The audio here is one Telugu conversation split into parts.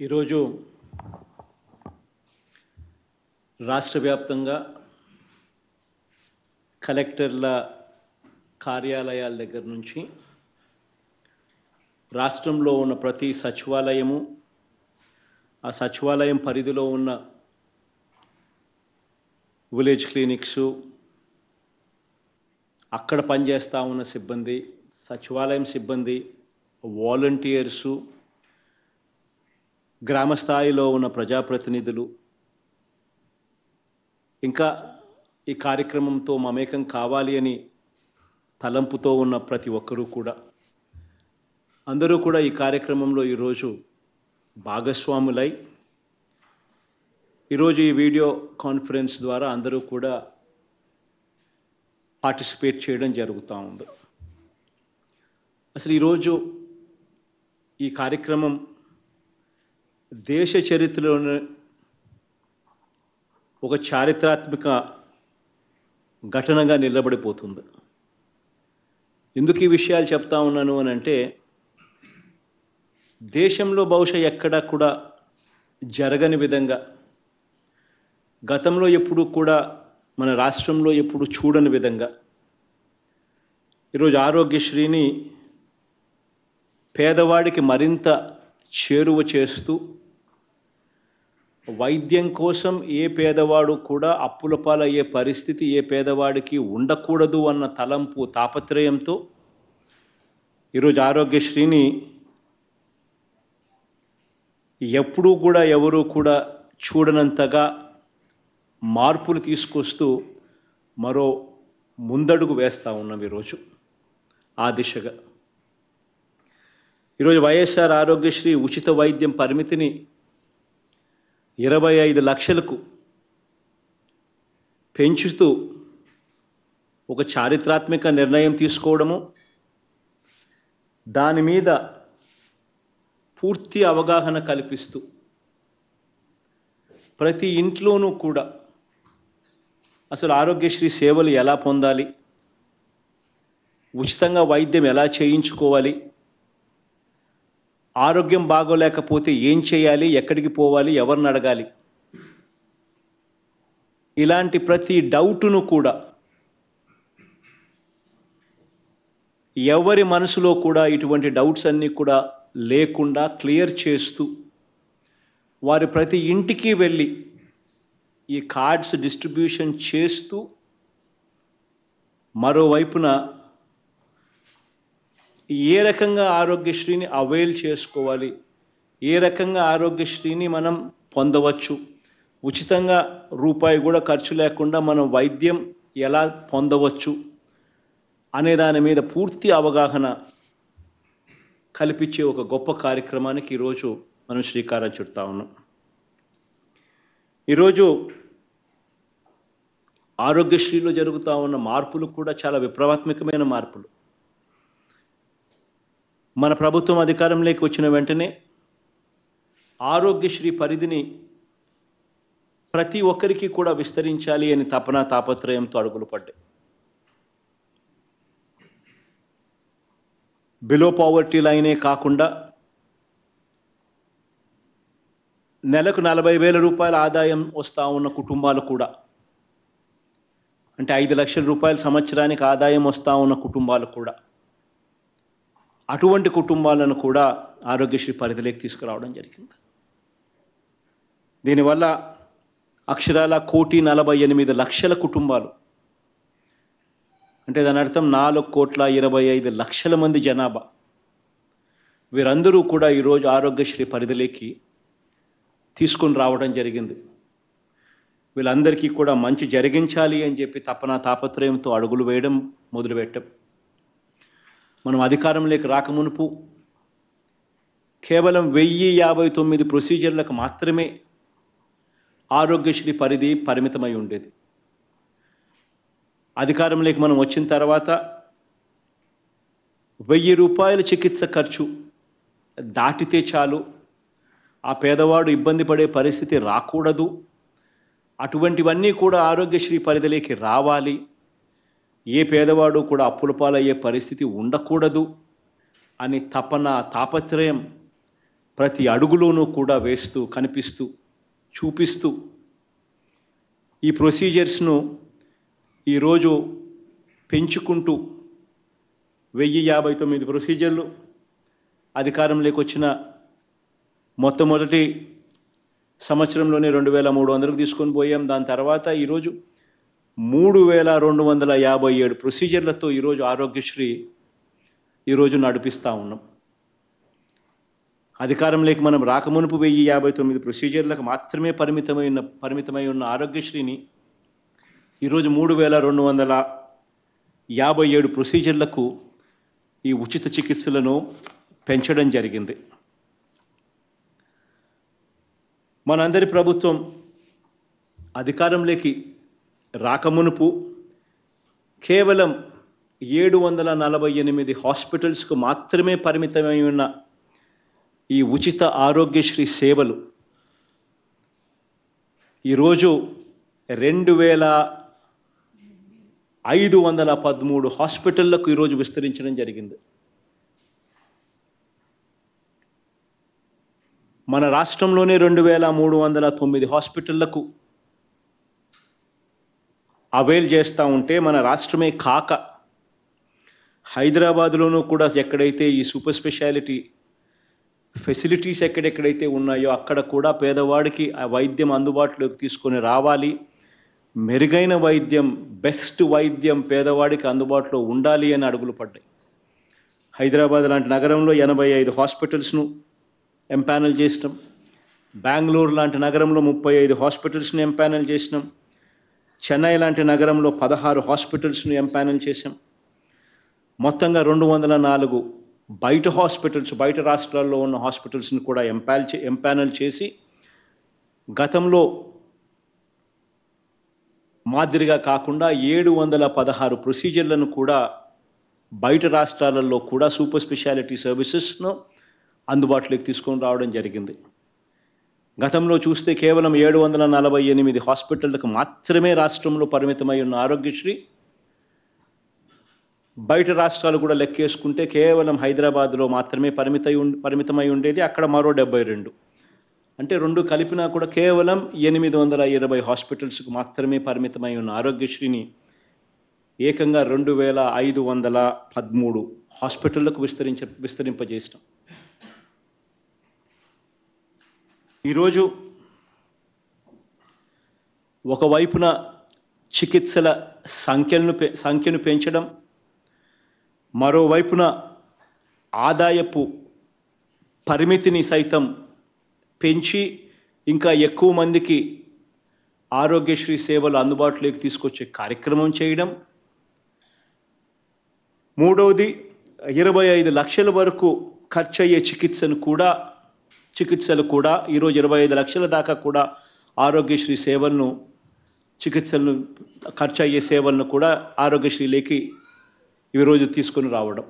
ఈరోజు రాష్ట్ర వ్యాప్తంగా కలెక్టర్ల కార్యాలయాల దగ్గర నుంచి రాష్ట్రంలో ఉన్న ప్రతి సచివాలయము, ఆ సచివాలయం పరిధిలో ఉన్న విలేజ్ క్లినిక్స్, అక్కడ పనిచేస్తూ ఉన్న సిబ్బంది, సచివాలయం సిబ్బంది, వాలంటీర్సు, గ్రామ స్థాయిలో ఉన్న ప్రజాప్రతినిధులు, ఇంకా ఈ కార్యక్రమంతో మమేకం కావాలి అని తలంపుతో ఉన్న ప్రతి ఒక్కరూ కూడా అందరూ కూడా ఈ కార్యక్రమంలో ఈరోజు భాగస్వాములై ఈరోజు ఈ వీడియో కాన్ఫరెన్స్ ద్వారా అందరూ కూడా పార్టిసిపేట్ చేయడం జరుగుతూ ఉంది. అసలు ఈరోజు ఈ కార్యక్రమం దేశ చరిత్రలోనే ఒక చారిత్రాత్మక ఘటనగా నిలబడిపోతుంది. ఎందుకు ఈ విషయాలు చెప్తా ఉన్నాను అని అంటే, దేశంలో బహుశా ఎక్కడా కూడా జరగని విధంగా, గతంలో ఎప్పుడు కూడా మన రాష్ట్రంలో ఎప్పుడు చూడని విధంగా ఈరోజు ఆరోగ్యశ్రీని పేదవాడికి మరింత చేరువ చేస్తూ, వైద్యం కోసం ఏ పేదవాడు కూడా అప్పుల పాలయ్యే పరిస్థితి ఏ పేదవాడికి ఉండకూడదు అన్న తలంపు, తాపత్రయంతో ఈరోజు ఆరోగ్యశ్రీని ఎప్పుడూ కూడా ఎవరూ కూడా చూడనంతగా మార్పులు తీసుకొస్తూ మరో ముందడుగు వేస్తూ ఉన్నాం ఈరోజు ఆ దిశగా. ఈరోజు వైఎస్ఆర్ ఆరోగ్యశ్రీ ఉచిత వైద్యం పరిమితిని 25 లక్షలకు పెంచుతూ ఒక చారిత్రాత్మక నిర్ణయం తీసుకోవడము, దాని మీద పూర్తి అవగాహన కల్పిస్తూ ప్రతి ఇంట్లోనూ కూడా అసలు ఆరోగ్యశ్రీ సేవలు ఎలా పొందాలి, ఉచితంగా వైద్యం ఎలా చేయించుకోవాలి, ఆరోగ్యం బాగోలేకపోతే ఏం చేయాలి, ఎక్కడికి పోవాలి, ఎవరిని అడగాలి, ఇలాంటి ప్రతి డౌటును కూడా ఎవరి మనసులో కూడా ఇటువంటి డౌట్స్ అన్నీ కూడా లేకుండా క్లియర్ చేస్తూ, వారి ప్రతి ఇంటికి వెళ్ళి ఈ కార్డ్స్ డిస్ట్రిబ్యూషన్ చేస్తూ, మరోవైపున ఏ రకంగా ఆరోగ్యశ్రీని అవైల్ చేసుకోవాలి, ఏ రకంగా ఆరోగ్యశ్రీని మనం పొందవచ్చు, ఉచితంగా రూపాయి కూడా ఖర్చు లేకుండా మనం వైద్యం ఎలా పొందవచ్చు అనే దాని మీద పూర్తి అవగాహన కల్పించే ఒక గొప్ప కార్యక్రమానికి ఈరోజు మనం శ్రీకారం చుడతా ఉన్నాం. ఈరోజు ఆరోగ్యశ్రీలో జరుగుతూ ఉన్న మార్పులు కూడా చాలా విప్లవాత్మకమైన మార్పులు. మన ప్రభుత్వం అధికారంలోకి వచ్చిన వెంటనే ఆరోగ్యశ్రీ పరిధిని ప్రతి ఒక్కరికి కూడా విస్తరించాలి అని తపన తాపత్రయంతో అడుగులు పడ్డాయి. బిలో పావర్టీ లైనే కాకుండా నెలకు 40,000 రూపాయల ఆదాయం వస్తూ ఉన్న కుటుంబాలు కూడా, అంటే 5 లక్షల రూపాయల సంవత్సరానికి ఆదాయం వస్తూ ఉన్న కుటుంబాలు కూడా, అటువంటి కుటుంబాలను కూడా ఆరోగ్యశ్రీ పరిధిలోకి తీసుకురావడం జరిగింది. దీనివల్ల అక్షరాల 1,48,00,000 కుటుంబాలు, అంటే దాని అర్థం 4,25,00,000 మంది జనాభా, వీరందరూ కూడా ఈరోజు ఆరోగ్యశ్రీ పరిధిలోకి తీసుకొని రావడం జరిగింది. వీళ్ళందరికీ కూడా మంచి జరిగించాలి అని చెప్పి తపన తాపత్రయంతో అడుగులు వేయడం మొదలుపెట్టాం. మనం అధికారంలోకి రాకమునుపు కేవలం 1,059 ప్రొసీజర్లకు మాత్రమే ఆరోగ్యశ్రీ పరిధి పరిమితమై ఉండేది. అధికారంలోకి మనం వచ్చిన తర్వాత 1,000 రూపాయల చికిత్స ఖర్చు దాటితే చాలు, ఆ పేదవాడు ఇబ్బంది పడే పరిస్థితి రాకూడదు, అటువంటివన్నీ కూడా ఆరోగ్యశ్రీ పరిధిలోకి రావాలి, ఏ పేదవాడు కూడా అప్పుల పాలయ్యే పరిస్థితి ఉండకూడదు అని తపన తాపత్రయం ప్రతి అడుగులోనూ కూడా వేస్తూ కనిపిస్తూ చూపిస్తూ ఈ ప్రొసీజర్స్ను ఈరోజు పెంచుకుంటూ 1059 ప్రొసీజర్లు అధికారంలోకి వచ్చిన మొట్టమొదటి సంవత్సరంలోనే 2300కు తీసుకొని పోయాం. దాని తర్వాత ఈరోజు 3257 ప్రొసీజర్లతో ఈరోజు ఆరోగ్యశ్రీ ఈరోజు నడిపిస్తూ ఉన్నాం. అధికారంలోకి మనం రాకమునుపు 1059 ప్రొసీజర్లకు మాత్రమే పరిమితమై ఉన్న ఆరోగ్యశ్రీని ఈరోజు 3257 ప్రొసీజర్లకు ఈ ఉచిత చికిత్సలను పెంచడం జరిగింది. మనందరి ప్రభుత్వం అధికారంలోకి రాకమునుపు కేవలం 748 హాస్పిటల్స్కు మాత్రమే పరిమితమై ఉన్న ఈ ఉచిత ఆరోగ్యశ్రీ సేవలు ఈరోజు 2513 హాస్పిటళ్లకు ఈరోజు విస్తరించడం జరిగింది. మన రాష్ట్రంలోనే 2309 హాస్పిటళ్లకు అవైల్ చేస్తూ ఉంటే మన రాష్ట్రమే కాక హైదరాబాద్లోనూ కూడా ఎక్కడైతే ఈ సూపర్ స్పెషాలిటీ ఫెసిలిటీస్ ఎక్కడెక్కడైతే ఉన్నాయో అక్కడ కూడా పేదవాడికి ఆ వైద్యం అందుబాటులోకి తీసుకొని రావాలి. మెరుగైన వైద్యం, బెస్ట్ వైద్యం పేదవాడికి అందుబాటులో ఉండాలి అని అడుగులు పడ్డాయి. హైదరాబాద్ లాంటి నగరంలో 85 హాస్పిటల్స్ను ఎంపానల్ చేసినాం. బెంగళూరు లాంటి నగరంలో 35 హాస్పిటల్స్ను ఎంపానల్ చేసినాం. చెన్నై లాంటి నగరంలో 16 హాస్పిటల్స్ను ఎంపానల్ చేశాం. మొత్తంగా 204 బయట హాస్పిటల్స్, బయట రాష్ట్రాల్లో ఉన్న హాస్పిటల్స్ను కూడా ఎంపానల్ చేసి గతంలో మాదిరిగా కాకుండా 716 ప్రొసీజర్లను కూడా బయట రాష్ట్రాలలో కూడా సూపర్ స్పెషాలిటీ సర్వీసెస్ను అందుబాటులోకి తీసుకొని రావడం జరిగింది. గతంలో చూస్తే కేవలం 748 హాస్పిటళ్లకు మాత్రమే రాష్ట్రంలో పరిమితమై ఉన్న ఆరోగ్యశ్రీ బయట రాష్ట్రాలు కూడా లెక్కేసుకుంటే కేవలం హైదరాబాద్లో మాత్రమే పరిమితమై ఉండేది. అక్కడ మరో 72, అంటే రెండు కలిపినా కూడా కేవలం 820 హాస్పిటల్స్కు మాత్రమే పరిమితమై ఉన్న ఆరోగ్యశ్రీని ఏకంగా 2513 హాస్పిటళ్లకు విస్తరింపజేసినాం. ఈరోజు ఒకవైపున చికిత్సల సంఖ్యను పెంచడం, మరోవైపున ఆదాయపు పరిమితిని సైతం పెంచి ఇంకా ఎక్కువ మందికి ఆరోగ్యశ్రీ సేవలు అందుబాటులోకి తీసుకొచ్చే కార్యక్రమం చేయడం. మూడవది 25 లక్షల వరకు ఖర్చు అయ్యే చికిత్సలు కూడా ఈరోజు 25 లక్షల దాకా కూడా ఆరోగ్యశ్రీ చికిత్సలను ఖర్చు అయ్యే సేవలను కూడా ఆరోగ్యశ్రీలోకి ఈరోజు తీసుకొని రావడం.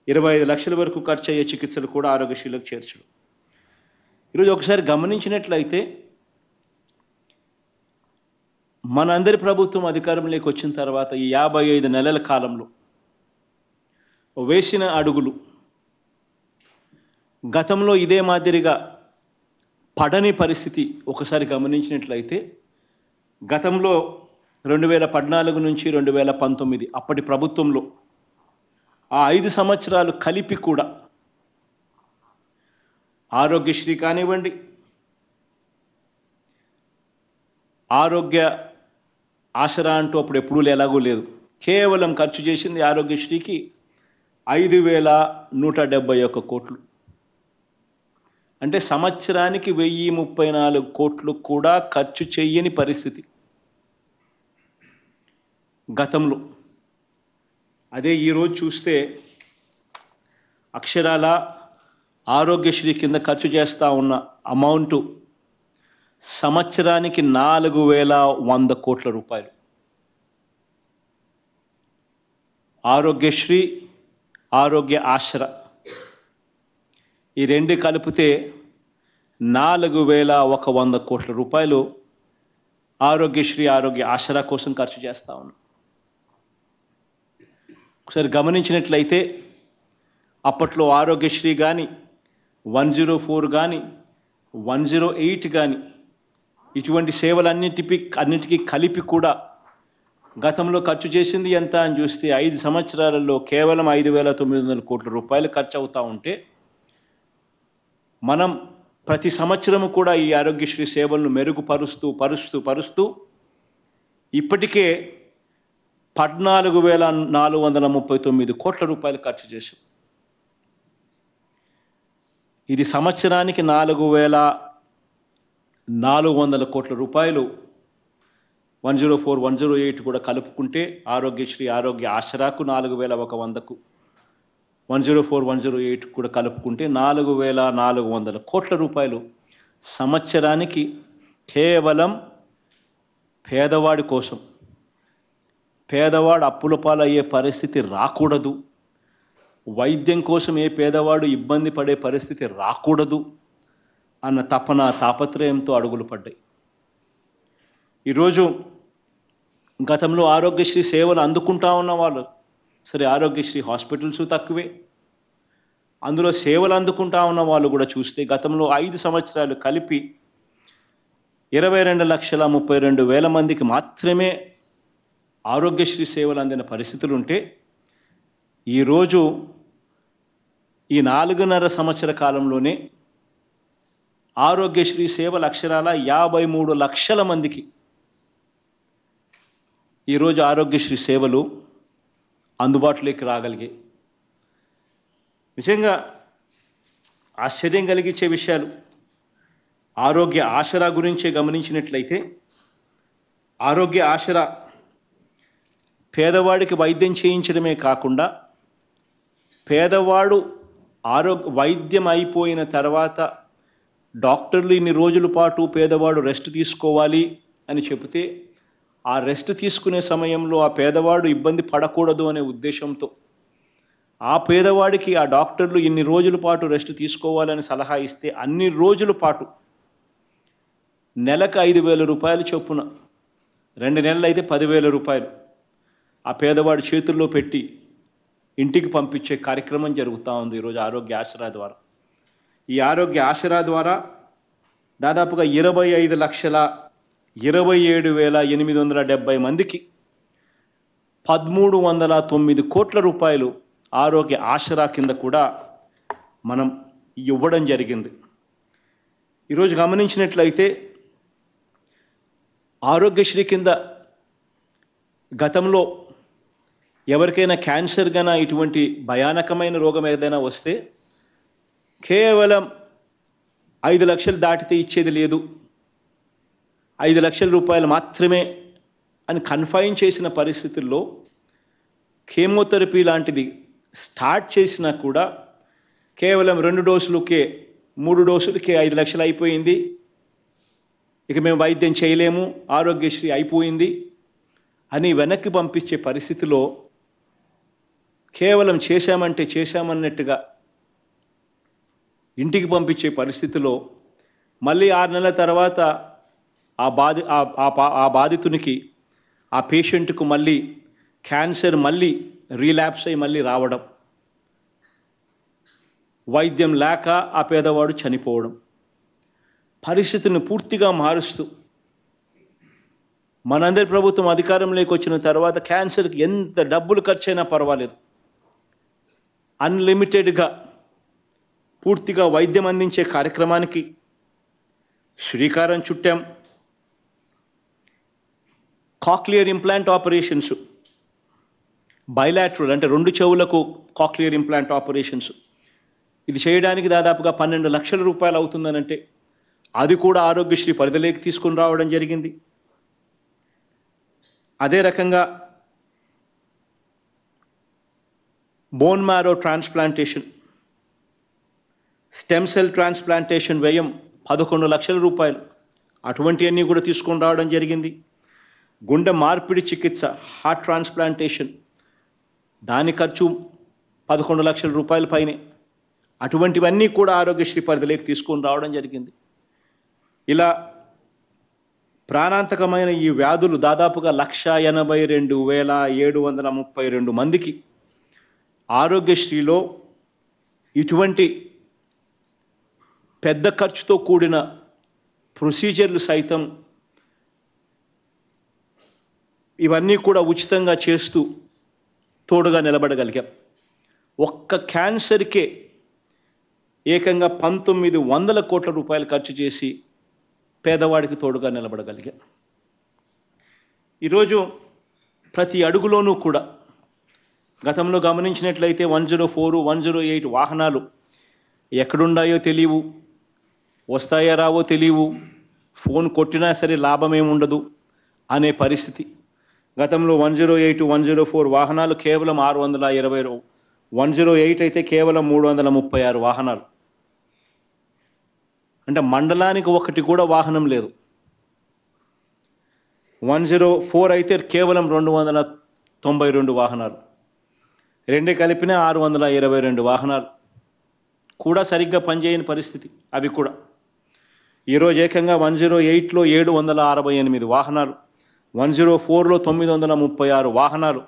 25 లక్షల వరకు ఖర్చు అయ్యే చికిత్సలు కూడా ఆరోగ్యశ్రీలోకి చేర్చడం. ఈరోజు ఒకసారి గమనించినట్లయితే మనందరి ప్రభుత్వం అధికారంలోకి వచ్చిన తర్వాత ఈ 55 నెలల కాలంలో వేసిన అడుగులు గతంలో ఇదే మాదిరిగా పడని పరిస్థితి ఒకసారి గమనించినట్లయితే గతంలో 2014 నుంచి 2019 అప్పటి ప్రభుత్వంలో ఆ 5 సంవత్సరాలు కలిపి కూడా ఆరోగ్యశ్రీ కానివ్వండి, ఆరోగ్య ఆసరా అంటూ అప్పుడు ఎప్పుడూ ఎలాగూ లేదు, కేవలం ఖర్చు చేసింది ఆరోగ్యశ్రీకి 5171 కోట్లు. అంటే సంవత్సరానికి 1034 కోట్లు కూడా ఖర్చు చేయని పరిస్థితి గతంలో. అదే ఈరోజు చూస్తే అక్షరాల ఆరోగ్యశ్రీ కింద ఖర్చు చేస్తూ ఉన్న అమౌంట్ సంవత్సరానికి 4100 కోట్ల రూపాయలు. ఆరోగ్యశ్రీ, ఆరోగ్య ఆసరా ఈ రెండు కలిపితే 4100 కోట్ల రూపాయలు ఆరోగ్యశ్రీ, ఆరోగ్య ఆసరా కోసం ఖర్చు చేస్తూ ఉన్నాం. ఒకసారి గమనించినట్లయితే అప్పట్లో ఆరోగ్యశ్రీ కానీ, 104 కానీ 108 కానీ ఇటువంటి సేవలన్నిటికీ కలిపి కూడా గతంలో ఖర్చు చేసింది ఎంత అని చూస్తే 5 సంవత్సరాలలో కేవలం 5,900 కోట్ల రూపాయలు ఖర్చు అవుతా ఉంటే మనం ప్రతి సంవత్సరము కూడా ఈ ఆరోగ్యశ్రీ సేవలను మెరుగుపరుస్తూ ఇప్పటికే 14,439 కోట్ల రూపాయలు ఖర్చు చేశాం. ఇది సంవత్సరానికి 4,400 కోట్ల రూపాయలు 104, 108 కూడా కలుపుకుంటే ఆరోగ్యశ్రీ ఆరోగ్య ఆసరాకు 4,100కు 104, 108 కూడా కలుపుకుంటే 4,400 కోట్ల రూపాయలు సంవత్సరానికి కేవలం పేదవాడి కోసం, పేదవాడు అప్పుల పాలయ్యే పరిస్థితి రాకూడదు, వైద్యం కోసం ఏ పేదవాడు ఇబ్బంది పడే పరిస్థితి రాకూడదు అన్న తాపత్రయంతో అడుగులు పడ్డాయి. ఈరోజు గతంలో ఆరోగ్యశ్రీ సేవలు అందుకుంటా ఉన్న వాళ్ళు, సరే ఆరోగ్యశ్రీ హాస్పిటల్స్ తక్కువే, అందులో సేవలు అందుకుంటా ఉన్న వాళ్ళు కూడా చూస్తే గతంలో 5 సంవత్సరాలు కలిపి 22,32,000 మందికి మాత్రమే ఆరోగ్యశ్రీ సేవలు అందిన పరిస్థితులు ఉంటే ఈరోజు ఈ 4.5 సంవత్సర కాలంలోనే ఆరోగ్యశ్రీ సేవల అక్షరాల 53 లక్షల మందికి ఈరోజు ఆరోగ్యశ్రీ సేవలు అందుబాటులోకి రాగలిగాయి. నిజంగా ఆశ్చర్యం కలిగించే విషయాలు. ఆరోగ్య ఆసరా గురించే గమనించినట్లయితే ఆరోగ్య ఆసరా పేదవాడికి వైద్యం చేయించడమే కాకుండా పేదవాడు వైద్యం అయిపోయిన తర్వాత డాక్టర్లు ఇన్ని రోజుల పాటు పేదవాడు రెస్ట్ తీసుకోవాలి అని చెబితే ఆ రెస్ట్ తీసుకునే సమయంలో ఆ పేదవాడు ఇబ్బంది పడకూడదు అనే ఉద్దేశంతో ఆ పేదవాడికి ఆ డాక్టర్లు ఇన్ని రోజుల పాటు రెస్ట్ తీసుకోవాలని సలహా ఇస్తే అన్ని రోజుల పాటు నెలకు 5,000 రూపాయలు చొప్పున 2 నెలలు అయితే 10,000 రూపాయలు ఆ పేదవాడి చేతుల్లో పెట్టి ఇంటికి పంపించే కార్యక్రమం జరుగుతూ ఉంది ఈరోజు ఆరోగ్య ఆసరా ద్వారా. ఈ ఆరోగ్య ఆసరా ద్వారా దాదాపుగా 25,27,870 మందికి 1,309 కోట్ల రూపాయలు ఆరోగ్య ఆసరా కింద కూడా మనం ఇవ్వడం జరిగింది. ఈరోజు గమనించినట్లయితే ఆరోగ్యశ్రీ కింద గతంలో ఎవరికైనా క్యాన్సర్ గానా ఇటువంటి భయానకమైన రోగం ఏదైనా వస్తే కేవలం 5 లక్షలు దాటితే ఇచ్చేది లేదు, 5 లక్షల రూపాయలు మాత్రమే అని కన్ఫైన్ చేసిన పరిస్థితుల్లో కీమోథెరపీ లాంటిది స్టార్ట్ చేసినా కూడా కేవలం 2 డోసులకే 3 డోసులకే 5 లక్షలు అయిపోయింది, ఇక మేము వైద్యం చేయలేము, ఆరోగ్యశ్రీ అయిపోయింది అని వెనక్కి పంపించే పరిస్థితిలో కేవలం చేశామంటే చేశామన్నట్టుగా ఇంటికి పంపించే పరిస్థితిలో మళ్ళీ 6 నెలల తర్వాత ఆ బాధితునికి ఆ పేషెంట్కు మళ్ళీ క్యాన్సర్ మళ్ళీ రీలాప్స్ అయి మళ్ళీ రావడం, వైద్యం లేక ఆ పేదవాడు చనిపోవడం, పరిస్థితిని పూర్తిగా మారుస్తూ మనందరి ప్రభుత్వం అధికారంలోకి వచ్చిన తర్వాత క్యాన్సర్కి ఎంత డబ్బులు ఖర్చైనా పర్వాలేదు, అన్లిమిటెడ్గా పూర్తిగా వైద్యం అందించే కార్యక్రమానికి శ్రీకారం చుట్టాం. కాక్లియర్ ఇంప్లాంట్ ఆపరేషన్స్, బైలాటరల్ అంటే 2 చెవులకు కాక్లియర్ ఇంప్లాంట్ ఆపరేషన్స్, ఇది చేయడానికి దాదాపుగా 12 లక్షల రూపాయలు అవుతుందనంటే అది కూడా ఆరోగ్యశ్రీ పరిధిలోకి తీసుకుని రావడం జరిగింది. అదే రకంగా bone marrow transplantation, stem cell transplantation వ్యయం 11 లక్షల రూపాయలు, అటువంటివన్నీ కూడా తీసుకొని రావడం జరిగింది. గుండె మార్పిడి చికిత్స, హార్ట్ ట్రాన్స్ప్లాంటేషన్, దాని ఖర్చు 11 లక్షల రూపాయల పైనే, అటువంటివన్నీ కూడా ఆరోగ్యశ్రీ పరిధిలోకి తీసుకొని రావడం జరిగింది. ఇలా ప్రాణాంతకమైన ఈ వ్యాధులు దాదాపుగా 1,82,732 మందికి ఆరోగ్యశ్రీలో ఇటువంటి పెద్ద ఖర్చుతో కూడిన ప్రొసీజర్లు సైతం ఇవన్నీ కూడా ఉచితంగా చేస్తూ తోడుగా నిలబడగలిగాం. ఒక్క క్యాన్సర్కే ఏకంగా 1900 కోట్ల రూపాయలు ఖర్చు చేసి పేదవాడికి తోడుగా నిలబడగలిగాం. ఈరోజు ప్రతి అడుగులోనూ కూడా గతంలో గమనించినట్లయితే 104, 108 వాహనాలు ఎక్కడున్నాయో తెలియవు, వస్తాయో రావో తెలియవు, ఫోన్ కొట్టినా సరే లాభమేముండదు అనే పరిస్థితి. గతంలో 108, 104 వాహనాలు కేవలం 620, 108 అయితే కేవలం 336 వాహనాలు. అంటే మండలానికి ఒకటి కూడా వాహనం లేదు. 104 అయితే కేవలం 292 వాహనాలు, రెండే కలిపిన 622 వాహనాలు కూడా సరిగ్గా పనిచేయని పరిస్థితి. అవి కూడా ఈరోజు ఏకంగా 108లో 768 వాహనాలు, 104లో 936 వాహనాలు,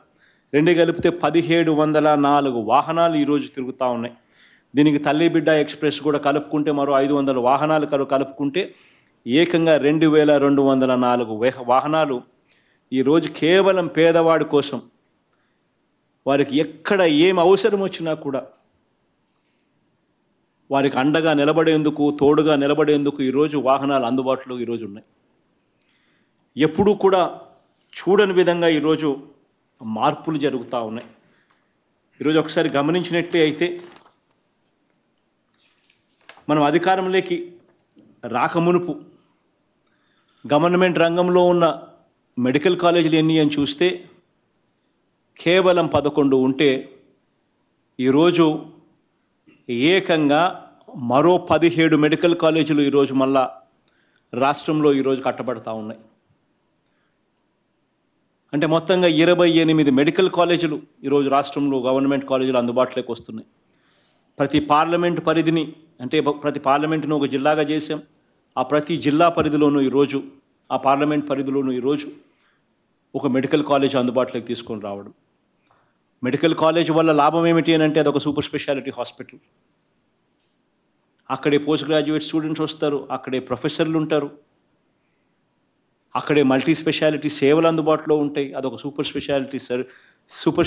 రెండు కలిపితే 1704 వాహనాలు ఈరోజు తిరుగుతూ ఉన్నాయి. దీనికి తల్లి బిడ్డ ఎక్స్ప్రెస్ కూడా కలుపుకుంటే మరో 500 వాహనాలు కలుపుకుంటే ఏకంగా 2204 వాహనాలు ఈరోజు కేవలం పేదవాడి కోసం, వారికి ఎక్కడ ఏం అవసరం వచ్చినా కూడా వారికి అండగా నిలబడేందుకు, తోడుగా నిలబడేందుకు ఈరోజు వాహనాలు అందుబాటులో ఈరోజు ఉన్నాయి. ఎప్పుడూ కూడా చూడని విధంగా ఈరోజు మార్పులు జరుగుతూ ఉన్నాయి. ఈరోజు ఒకసారి గమనించినట్టే అయితే మనం అధికారంలోకి రాకమునుపు గవర్నమెంట్ రంగంలో ఉన్న మెడికల్ కాలేజీలు ఎన్ని అని చూస్తే కేవలం 11 ఉంటే ఈరోజు ఏకంగా మరో 17 మెడికల్ కాలేజీలు ఈరోజు మళ్ళా రాష్ట్రంలో ఈరోజు కట్టబడతా ఉన్నాయి. అంటే మొత్తంగా 28 మెడికల్ కాలేజీలు ఈరోజు రాష్ట్రంలో గవర్నమెంట్ కాలేజీలు అందుబాటులోకి వస్తున్నాయి. ప్రతి పార్లమెంట్ పరిధిని, అంటే ప్రతి పార్లమెంటును ఒక జిల్లాగా చేశాం. ఆ ప్రతి జిల్లా పరిధిలోనూ ఈరోజు, ఆ పార్లమెంట్ పరిధిలోనూ ఈరోజు ఒక మెడికల్ కాలేజ్ అందుబాటులోకి తీసుకొని రావడం. మెడికల్ కాలేజ్ వల్ల లాభం ఏమిటి అని అంటే అదొక సూపర్ స్పెషాలిటీ హాస్పిటల్. అక్కడే పోస్ట్ గ్రాడ్యుయేట్ స్టూడెంట్స్ వస్తారు, అక్కడే ప్రొఫెసర్లు ఉంటారు, అక్కడే మల్టీ స్పెషాలిటీ సేవలు అందుబాటులో ఉంటాయి. అదొక సూపర్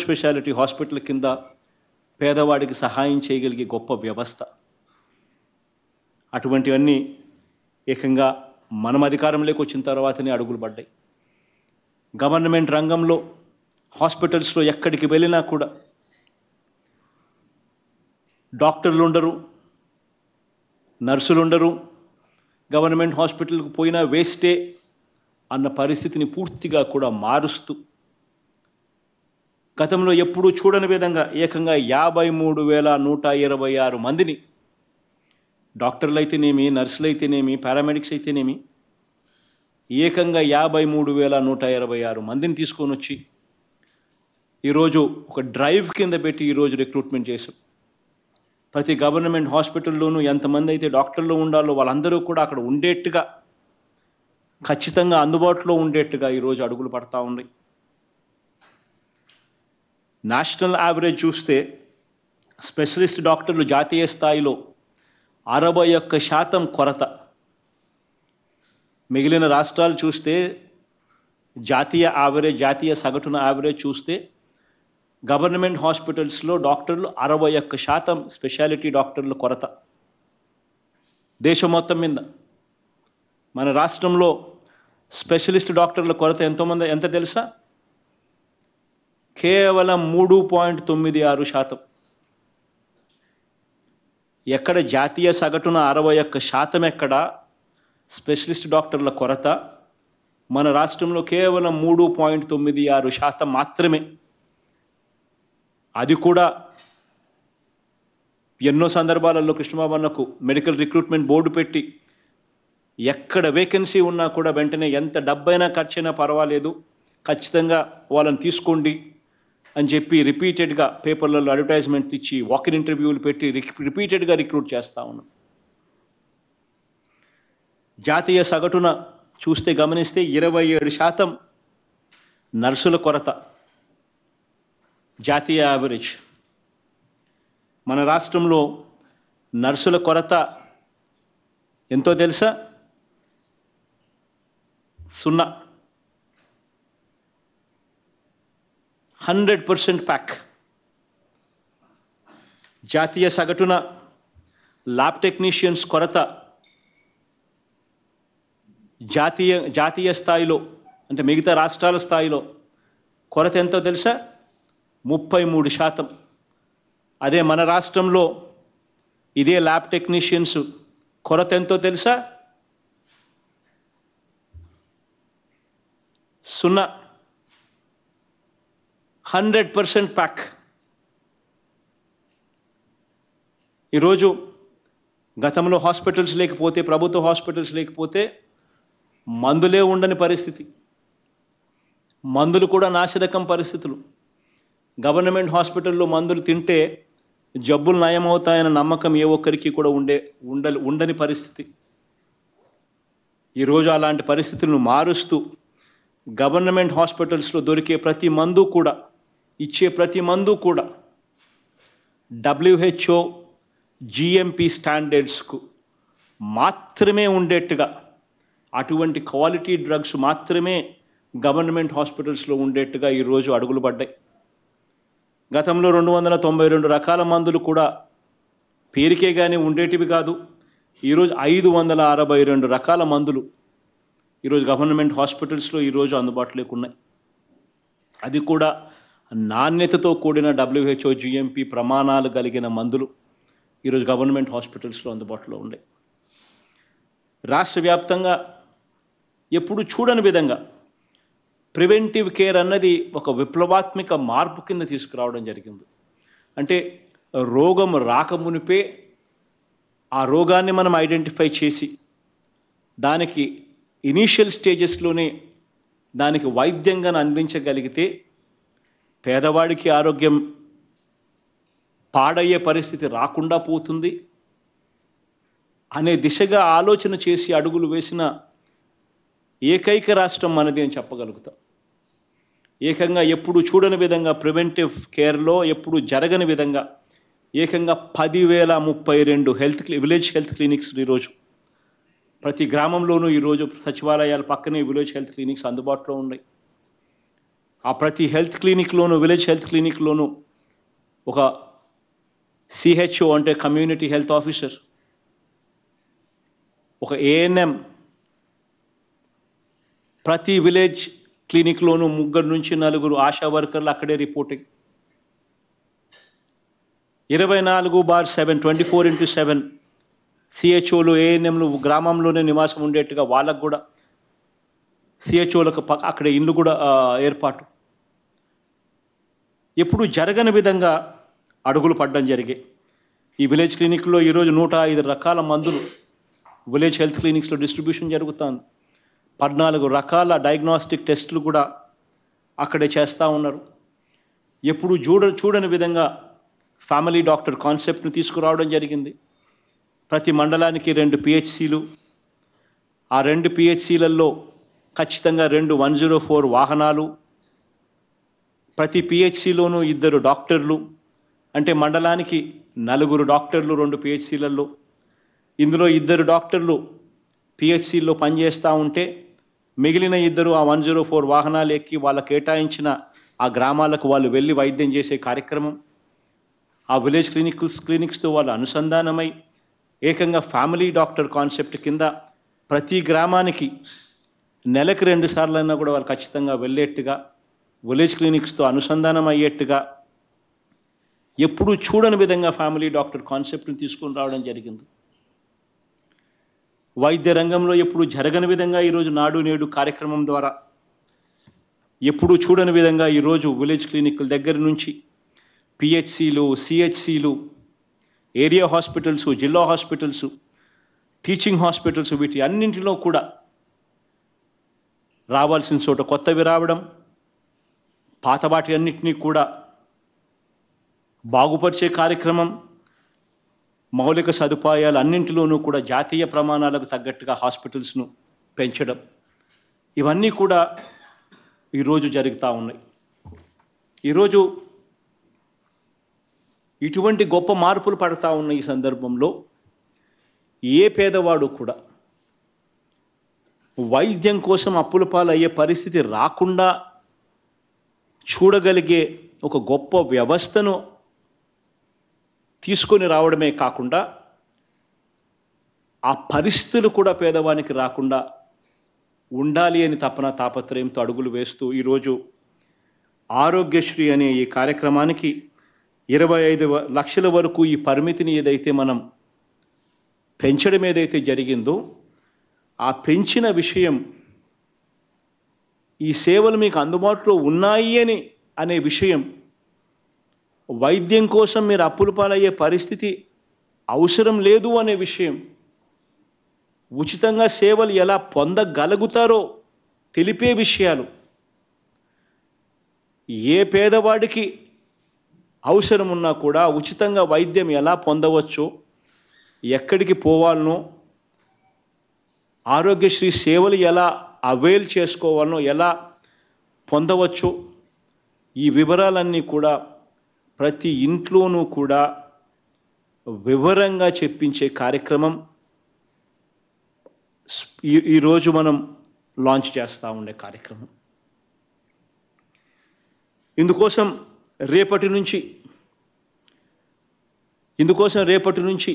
స్పెషాలిటీ హాస్పిటల్ కింద పేదవాడికి సహాయం చేయగలిగే గొప్ప వ్యవస్థ. అటువంటివన్నీ ఏకంగా మనం అధికారంలోకి వచ్చిన తర్వాతనే అడుగులు పడ్డాయి. గవర్నమెంట్ రంగంలో హాస్పిటల్స్లో ఎక్కడికి వెళ్ళినా కూడా డాక్టర్లు ఉండరు, నర్సులు ఉండరు, గవర్నమెంట్ హాస్పిటల్కి పోయినా వేస్టే అన్న పరిస్థితిని పూర్తిగా కూడా మారుస్తూ గతంలో ఎప్పుడూ చూడని విధంగా ఏకంగా 53,126 మందిని, డాక్టర్లు అయితేనేమి, నర్సులు అయితేనేమి, పారామెడిక్స్ అయితేనేమి, ఏకంగా 53,126 మందిని తీసుకొని వచ్చి ఈరోజు ఒక డ్రైవ్ కింద పెట్టి ఈరోజు రిక్రూట్మెంట్ చేశాం. ప్రతి గవర్నమెంట్ హాస్పిటల్లోనూ ఎంతమంది అయితే డాక్టర్లు ఉండాలో వాళ్ళందరూ కూడా అక్కడ ఉండేట్టుగా, ఖచ్చితంగా అందుబాటులో ఉండేట్టుగా ఈరోజు అడుగులు పడతా ఉన్నాయి. నేషనల్ యావరేజ్ చూస్తే స్పెషలిస్ట్ డాక్టర్లు జాతీయ స్థాయిలో 61% కొరత. మిగిలిన రాష్ట్రాలు చూస్తే జాతీయ సగటున యావరేజ్ చూస్తే గవర్నమెంట్ హాస్పిటల్స్లో డాక్టర్లు 61% స్పెషాలిటీ డాక్టర్ల కొరత. దేశం మొత్తం మీద మన రాష్ట్రంలో స్పెషలిస్ట్ డాక్టర్ల కొరత ఎంత తెలుసా? కేవలం 3.96%. ఎక్కడ జాతీయ సగటున 61% ఎక్కడ స్పెషలిస్ట్ డాక్టర్ల కొరత, మన రాష్ట్రంలో కేవలం 3.96% మాత్రమే. అది కూడా ఎన్నో సందర్భాలలో కృష్ణబాబు అన్నకు మెడికల్ రిక్రూట్మెంట్ బోర్డు పెట్టి ఎక్కడ వేకెన్సీ ఉన్నా కూడా వెంటనే ఎంత డబ్బైనా ఖర్చైనా పర్వాలేదు, ఖచ్చితంగా వాళ్ళని తీసుకోండి అని చెప్పి రిపీటెడ్గా పేపర్లలో అడ్వర్టైజ్మెంట్ ఇచ్చి వాకిన్ ఇంటర్వ్యూలు పెట్టి రిపీటెడ్గా రిక్రూట్ చేస్తూ ఉన్నాం. జాతీయ సగటున చూస్తే గమనిస్తే 27% నర్సుల కొరత జాతీయ యావరేజ్. మన రాష్ట్రంలో నర్సుల కొరత ఎంతో తెలుసా? 0. 100% ప్యాక్. జాతీయ సగటున ల్యాబ్ టెక్నీషియన్స్ కొరత జాతీయ స్థాయిలో అంటే మిగతా రాష్ట్రాల స్థాయిలో కొరత ఎంతో తెలుసా? 33%. అదే మన రాష్ట్రంలో ఇదే ల్యాబ్ టెక్నీషియన్స్ కొరత ఎంతో తెలుసా? 0. 100% ప్యాక్. ఈరోజు గతంలో హాస్పిటల్స్ లేకపోతే, ప్రభుత్వ హాస్పిటల్స్ లేకపోతే మందులే ఉండని పరిస్థితి, మందులు కూడా నాసిరకం పరిస్థితులు. గవర్నమెంట్ హాస్పిటల్లో మందులు తింటే జబ్బులు నయమవుతాయన్న నమ్మకం ఏ ఒక్కరికి కూడా ఉండని పరిస్థితి. ఈరోజు అలాంటి పరిస్థితులను మారుస్తూ గవర్నమెంట్ హాస్పిటల్స్లో దొరికే ప్రతి మందు కూడా, ఇచ్చే ప్రతి మందు కూడా WHO GMP స్టాండర్డ్స్కు మాత్రమే ఉండేట్టుగా, అటువంటి క్వాలిటీ డ్రగ్స్ మాత్రమే గవర్నమెంట్ హాస్పిటల్స్లో ఉండేట్టుగా ఈరోజు అడుగులు పడ్డాయి. గతంలో 292 రకాల మందులు కూడా పేరుకే కానీ ఉండేటివి కాదు. ఈరోజు 562 రకాల మందులు ఈరోజు గవర్నమెంట్ హాస్పిటల్స్లో ఈరోజు అందుబాటులోకి ఉన్నాయి. అది కూడా నాణ్యతతో కూడిన WHO GMP ప్రమాణాలు కలిగిన మందులు ఈరోజు గవర్నమెంట్ హాస్పిటల్స్లో అందుబాటులో ఉన్నాయి. రాష్ట్ర వ్యాప్తంగా ఎప్పుడు చూడని విధంగా ప్రివెంటివ్ కేర్ అన్నది ఒక విప్లవాత్మక మార్పు కింద తీసుకురావడం జరిగింది. అంటే రోగం రాకమునిపే ఆ రోగాన్ని మనం ఐడెంటిఫై చేసి దానికి ఇనీషియల్ స్టేజెస్లోనే దానికి వైద్యంగా అందించగలిగితే పేదవాడికి ఆరోగ్యం పాడయ్యే పరిస్థితి రాకుండా పోతుంది అనే దిశగా ఆలోచన చేసి అడుగులు వేసిన ఏకైక రాష్ట్రం మనది అని చెప్పగలుగుతాం. ఏకంగా ఎప్పుడు చూడని విధంగా ప్రివెంటివ్ కేర్లో ఎప్పుడు జరగని విధంగా ఏకంగా 10,032 విలేజ్ హెల్త్ క్లినిక్స్ ఈరోజు ప్రతి గ్రామంలోనూ ఈరోజు సచివాలయాల పక్కనే విలేజ్ హెల్త్ క్లినిక్స్ అందుబాటులో ఉన్నాయి. ఆ ప్రతి హెల్త్ క్లినిక్లోనూ, విలేజ్ హెల్త్ క్లినిక్లోనూ ఒక CHO అంటే కమ్యూనిటీ హెల్త్ ఆఫీసర్, ఒక ANM, ప్రతి విలేజ్ క్లినిక్లోనూ 3 నుంచి 4 ఆశా వర్కర్లు అక్కడే రిపోర్టింగ్. 24/7 24x7 CHOలు, ANMలు గ్రామంలోనే నివాసం ఉండేట్టుగా వాళ్ళకు కూడా CHOలకు అక్కడే ఇల్లు కూడా ఏర్పాటు. ఎప్పుడు జరగని విధంగా అడుగులు పడడం జరిగాయి. ఈ విలేజ్ క్లినిక్లో ఈరోజు 105 రకాల మందులు విలేజ్ హెల్త్ క్లినిక్స్లో డిస్ట్రిబ్యూషన్ జరుగుతుంది. 14 రకాల డయాగ్నోస్టిక్ టెస్టులు కూడా అక్కడే చేస్తూ ఉన్నారు. ఎప్పుడు చూడని విధంగా ఫ్యామిలీ డాక్టర్ కాన్సెప్ట్ను తీసుకురావడం జరిగింది. ప్రతి మండలానికి 2 PHCలు, ఆ 2 PHCలలో ఖచ్చితంగా 2 104 వాహనాలు, ప్రతి PHCలోనూ 2 డాక్టర్లు, అంటే మండలానికి 4 డాక్టర్లు 2 PHCలలో. ఇందులో 2 డాక్టర్లు PHCలో పనిచేస్తూ ఉంటే మిగిలిన 2 ఆ 104 వాహనాలు ఎక్కి వాళ్ళ కేటాయించిన ఆ గ్రామాలకు వాళ్ళు వెళ్ళి వైద్యం చేసే కార్యక్రమం. ఆ విలేజ్ క్లినిక్స్తో వాళ్ళు అనుసంధానమై ఏకంగా ఫ్యామిలీ డాక్టర్ కాన్సెప్ట్ కింద ప్రతి గ్రామానికి నెలకు 2 సార్లైనా కూడా వాళ్ళు ఖచ్చితంగా వెళ్ళేట్టుగా, విలేజ్ క్లినిక్స్తో అనుసంధానం అయ్యేట్టుగా ఎప్పుడూ చూడని విధంగా ఫ్యామిలీ డాక్టర్ కాన్సెప్ట్ని తీసుకుని రావడం జరిగింది. వైద్య రంగంలో ఎప్పుడు జరగని విధంగా ఈరోజు నాడు నేడు కార్యక్రమం ద్వారా ఎప్పుడు చూడని విధంగా ఈరోజు విలేజ్ క్లినిక్ల దగ్గర నుంచి PHCలు, CHCలు, ఏరియా హాస్పిటల్స్, జిల్లా హాస్పిటల్స్, టీచింగ్ హాస్పిటల్స్, వీటి అన్నింటిలో కూడా రావాల్సిన చోట కొత్తవి రావడం, పాత వాటి అన్నింటినీ కూడా బాగుపరిచే కార్యక్రమం, మౌలిక సదుపాయాలు అన్నింటిలోనూ కూడా జాతీయ ప్రమాణాలకు తగ్గట్టుగా హాస్పిటల్స్ను పెంచడం, ఇవన్నీ కూడా ఈరోజు జరుగుతూ ఉన్నాయి. ఈరోజు ఇటువంటి గొప్ప మార్పులు పడతా ఉన్న ఈ సందర్భంలో ఏ పేదవాడు కూడా వైద్యం కోసం అప్పుల పాలయ్యే పరిస్థితి రాకుండా చూడగలిగే ఒక గొప్ప వ్యవస్థను తీసుకొని రావడమే కాకుండా ఆ పరిస్థితులు కూడా పేదవానికి రాకుండా ఉండాలి అని తాపత్రయంతో అడుగులు వేస్తూ ఈరోజు ఆరోగ్యశ్రీ అనే ఈ కార్యక్రమానికి 25 లక్షల వరకు ఈ పరిమితిని ఏదైతే మనం పెంచడం ఏదైతే జరిగిందో ఆ పెంచిన విషయం ఈ సేవలు మీకు అందుబాటులో ఉన్నాయి అనే విషయం, వైద్యం కోసం మీరు అప్పుల పాలయ్యే పరిస్థితి అవసరం లేదు అనే విషయం, ఉచితంగా సేవలు ఎలా పొందగలుగుతారో తెలిపే విషయాలు, ఏ పేదవాడికి అవసరం ఉన్నా కూడా ఉచితంగా వైద్యం ఎలా పొందవచ్చో, ఎక్కడికి పోవాలనో, ఆరోగ్యశ్రీ సేవలు ఎలా అవైల్ చేసుకోవాలనో, ఎలా పొందవచ్చో ఈ వివరాలన్నీ కూడా ప్రతి ఇంట్లోనూ కూడా వివరంగా చెప్పించే కార్యక్రమం ఈరోజు మనం లాంచ్ చేస్తూ ఉండే కార్యక్రమం. ఇందుకోసం రేపటి నుంచి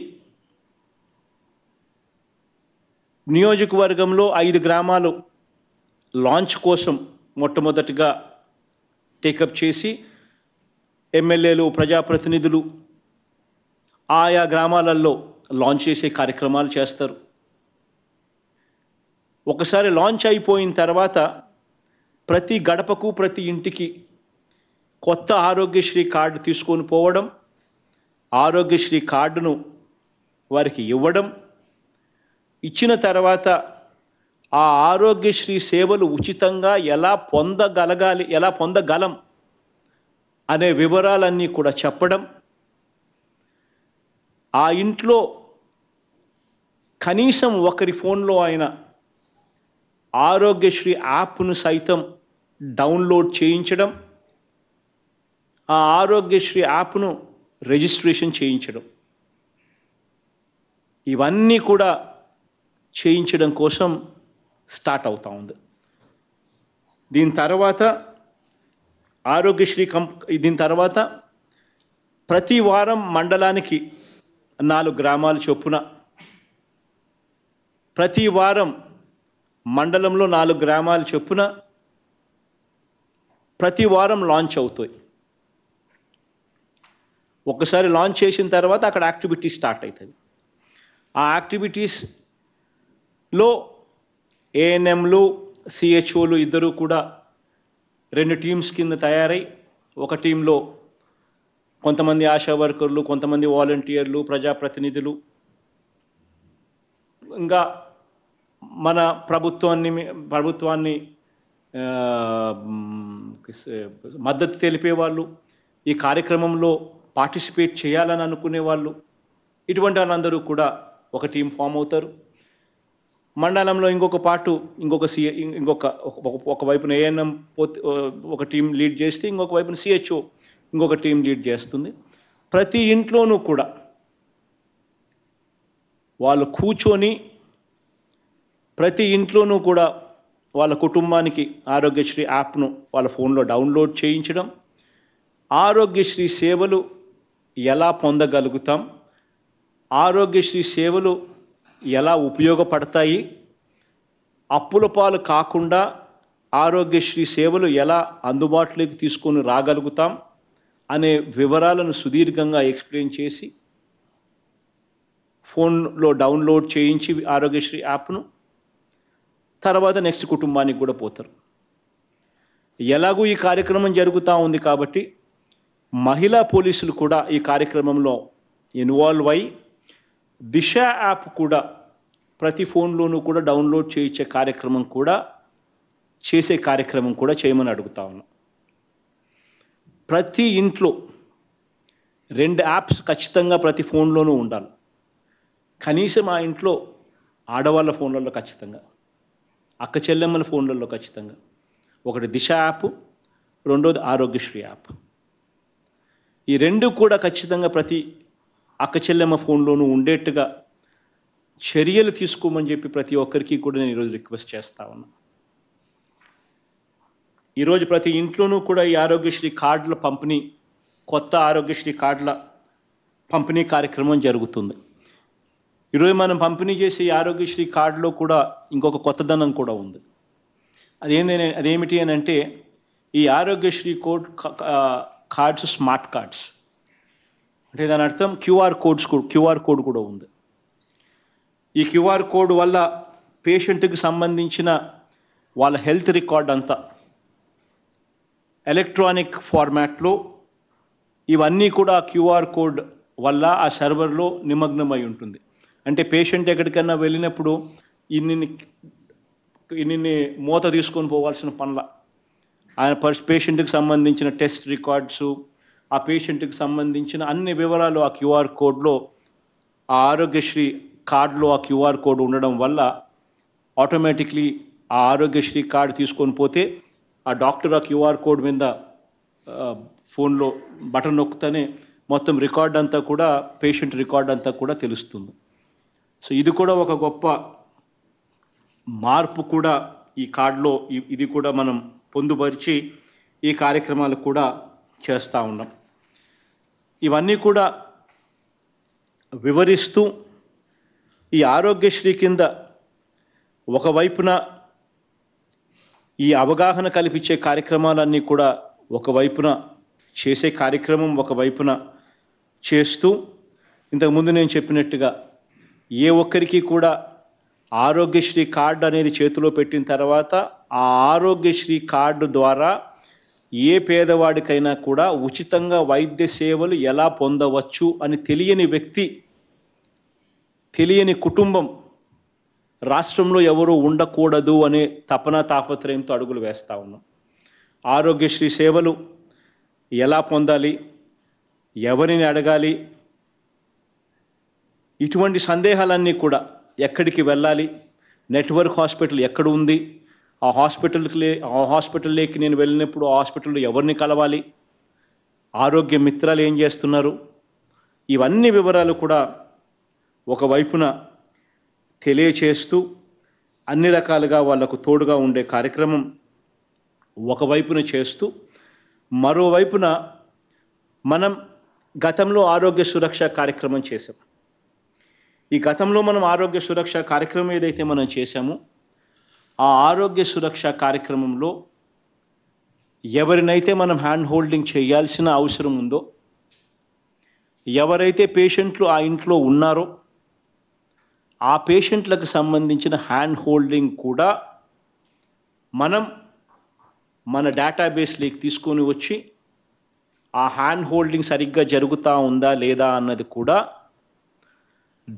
నియోజకవర్గంలో 5 గ్రామాలు లాంచ్ కోసం మొట్టమొదటిగా టేకప్ చేసి ఎమ్మెల్యేలు, ప్రజాప్రతినిధులు ఆయా గ్రామాలలో లాంచ్ చేసే కార్యక్రమాలు చేస్తారు. ఒకసారి లాంచ్ అయిపోయిన తర్వాత ప్రతి గడపకు, ప్రతి ఇంటికి కొత్త ఆరోగ్యశ్రీ కార్డు తీసుకొని పోవడం, ఆరోగ్యశ్రీ కార్డును వారికి ఇవ్వడం, ఇచ్చిన తర్వాత ఆ ఆరోగ్యశ్రీ సేవలు ఉచితంగా ఎలా పొందగలం అనే వివరాలన్నీ కూడా చెప్పడం, ఆ ఇంట్లో కనీసం ఒకరి ఫోన్లో అయినా ఆరోగ్యశ్రీ యాప్ను సైతం డౌన్లోడ్ చేయించడం, ఆ ఆరోగ్యశ్రీ యాప్ను రిజిస్ట్రేషన్ చేయించడం, ఇవన్నీ కూడా చేయించడం కోసం స్టార్ట్ అవుతా ఉంది. దీని తర్వాత ప్రతి వారం మండలానికి 4 గ్రామాల చొప్పున, ప్రతి వారం మండలంలో 4 గ్రామాల చొప్పున ప్రతి వారం లాంచ్ అవుతాయి. ఒకసారి లాంచ్ చేసిన తర్వాత అక్కడ యాక్టివిటీస్ స్టార్ట్ అవుతుంది. ఆ యాక్టివిటీస్లో ఏఎన్ఎంలు, సిహెచ్ఓలు ఇద్దరు కూడా 2 టీమ్స్ కింద తయారై, ఒక టీంలో కొంతమంది ఆశా వర్కర్లు, కొంతమంది వాలంటీర్లు, ప్రజాప్రతినిధులు, ఇంకా మన ప్రభుత్వాన్ని మద్దతు తెలిపే వాళ్ళు, ఈ కార్యక్రమంలో పార్టిసిపేట్ చేయాలని అనుకునే వాళ్ళు, ఇటువంటి వాళ్ళందరూ కూడా ఒక టీం ఫామ్ అవుతారు. మండలంలో ఒక వైపున ఏఎన్ఎం ఒక టీం లీడ్ చేస్తే, ఇంకొక వైపున సిహెచ్ఓ ఇంకొక టీం లీడ్ చేస్తుంది. ప్రతి ఇంట్లోనూ కూడా వాళ్ళు కూర్చొని ప్రతి ఇంట్లోనూ కూడా వాళ్ళ కుటుంబానికి ఆరోగ్యశ్రీ యాప్ను వాళ్ళ ఫోన్లో డౌన్లోడ్ చేయించడం, ఆరోగ్యశ్రీ సేవలు ఎలా పొందగలుగుతాం, ఆరోగ్యశ్రీ సేవలు ఎలా ఉపయోగపడతాయి, అప్పుల పాలు కాకుండా ఆరోగ్యశ్రీ సేవలు ఎలా అందుబాటులోకి తీసుకొని రాగలుగుతాం అనే వివరాలను సుదీర్ఘంగా ఎక్స్ప్లెయిన్ చేసి ఫోన్లో డౌన్లోడ్ చేయించి ఆరోగ్యశ్రీ యాప్ను తర్వాత నెక్స్ట్ కుటుంబానికి కూడా పోతారు. ఎలాగూ ఈ కార్యక్రమం జరుగుతూ ఉంది కాబట్టి మహిళా పోలీసులు కూడా ఈ కార్యక్రమంలో ఇన్వాల్వ్ అయి దిశ యాప్ కూడా ప్రతి ఫోన్లోనూ కూడా డౌన్లోడ్ చేయించే కార్యక్రమం కూడా చేయమని అడుగుతా ఉన్నాం. ప్రతి ఇంట్లో 2 యాప్స్ ఖచ్చితంగా ప్రతి ఫోన్లోనూ ఉండాలి. కనీసం ఆ ఇంట్లో ఆడవాళ్ళ ఫోన్లలో ఖచ్చితంగా, అక్క చెల్లెమ్మల ఫోన్లలో ఖచ్చితంగా ఒకటి దిశ యాప్, రెండోది ఆరోగ్యశ్రీ యాప్. ఈ 2 కూడా ఖచ్చితంగా ప్రతి అక్క చెల్లెమ్మ ఫోన్లోనూ ఉండేట్టుగా చర్యలు తీసుకోమని చెప్పి ప్రతి ఒక్కరికి కూడా నేను ఈరోజు రిక్వెస్ట్ చేస్తా ఉన్నా. ఈరోజు ప్రతి ఇంట్లోనూ కూడా ఈ ఆరోగ్యశ్రీ కార్డుల పంపిణీ, కొత్త ఆరోగ్యశ్రీ కార్డుల పంపిణీ కార్యక్రమం జరుగుతుంది. ఈరోజు మనం పంపిణీ చేసే ఈ ఆరోగ్యశ్రీ కార్డులో కూడా ఇంకొక కొత్తదనం కూడా ఉంది. అదేమిటి అని అంటే, ఈ ఆరోగ్యశ్రీ కార్డ్స్ స్మార్ట్ కార్డ్స్. అంటే దాని అర్థం క్యూఆర్ కోడ్ కూడా ఉంది. ఈ క్యూఆర్ కోడ్ వల్ల పేషెంట్కి సంబంధించిన వాళ్ళ హెల్త్ రికార్డ్ అంతా ఎలక్ట్రానిక్ ఫార్మాట్లో ఇవన్నీ కూడా క్యూఆర్ కోడ్ వల్ల ఆ సర్వర్లో నిమగ్నమై ఉంటుంది. అంటే పేషెంట్ ఎక్కడికన్నా వెళ్ళినప్పుడు ఇన్ని మూత తీసుకొని పోవాల్సిన పనుల, ఆయన పేషెంట్కి సంబంధించిన టెస్ట్ రికార్డ్స్, ఆ పేషెంట్కి సంబంధించిన అన్ని వివరాలు ఆ క్యూఆర్ కోడ్లో, ఆ ఆరోగ్యశ్రీ కార్డులో ఆ క్యూఆర్ కోడ్ ఉండడం వల్ల ఆటోమేటిక్లీ ఆ ఆరోగ్యశ్రీ కార్డు తీసుకొని పోతే ఆ డాక్టర్ ఆ క్యూఆర్ కోడ్ మీద ఫోన్లో బటన్ నొక్కుతూనే మొత్తం రికార్డ్ అంతా కూడా, పేషెంట్ రికార్డ్ అంతా కూడా తెలుస్తుంది. సో ఇది కూడా ఒక గొప్ప మార్పు కూడా ఈ కార్డులో, ఇది కూడా మనం పొందుపరిచి ఈ కార్యక్రమాలు కూడా చేస్తూ ఉన్నాం. ఇవన్నీ కూడా వివరిస్తూ ఈ ఆరోగ్యశ్రీ కింద ఒకవైపున ఈ అవగాహన కల్పించే కార్యక్రమాలన్నీ కూడా ఒకవైపున చేసే కార్యక్రమం ఒకవైపున చేస్తూ, ఇంతకుముందు నేను చెప్పినట్టుగా ఏ ఒక్కరికి కూడా ఆరోగ్యశ్రీ కార్డు అనేది చేతిలో పెట్టిన తర్వాత ఆ ఆరోగ్యశ్రీ కార్డు ద్వారా ఏ పేదవాడికైనా కూడా ఉచితంగా వైద్య సేవలు ఎలా పొందవచ్చు అని తెలియని వ్యక్తి, తెలియని కుటుంబం రాష్ట్రంలో ఎవరూ ఉండకూడదు అనే తాపత్రయంతో అడుగులు వేస్తూ ఉన్నాం. ఆరోగ్యశ్రీ సేవలు ఎలా పొందాలి, ఎవరిని అడగాలి, ఇటువంటి సందేహాలన్నీ కూడా, ఎక్కడికి వెళ్ళాలి, నెట్వర్క్ హాస్పిటల్ ఎక్కడ ఉంది, ఆ హాస్పిటల్లోకి నేను వెళ్ళినప్పుడు ఆ హాస్పిటల్లో ఎవరిని కలవాలి, ఆరోగ్య మిత్రాలు ఏం చేస్తున్నారు, ఇవన్నీ వివరాలు కూడా ఒకవైపున తెలియచేస్తూ అన్ని రకాలుగా వాళ్లకు తోడుగా ఉండే కార్యక్రమం ఒకవైపున చేస్తూ, మరోవైపున మనం గతంలో ఆరోగ్య సురక్ష కార్యక్రమం చేశాం. ఈ గతంలో మనం ఆరోగ్య సురక్ష కార్యక్రమం ఏదైతే మనం చేశామో ఆ ఆరోగ్య సురక్ష కార్యక్రమంలో ఎవరినైతే మనం హ్యాండ్ హోల్డింగ్ చేయాల్సిన అవసరం ఉందో, ఎవరైతే పేషెంట్లు ఆ ఇంట్లో ఉన్నారో ఆ పేషెంట్లకు సంబంధించిన హ్యాండ్ హోల్డింగ్ కూడా మనం మన డేటాబేస్లోకి తీసుకొని వచ్చి ఆ హ్యాండ్ హోల్డింగ్ సరిగ్గా జరుగుతూ ఉందా లేదా అన్నది కూడా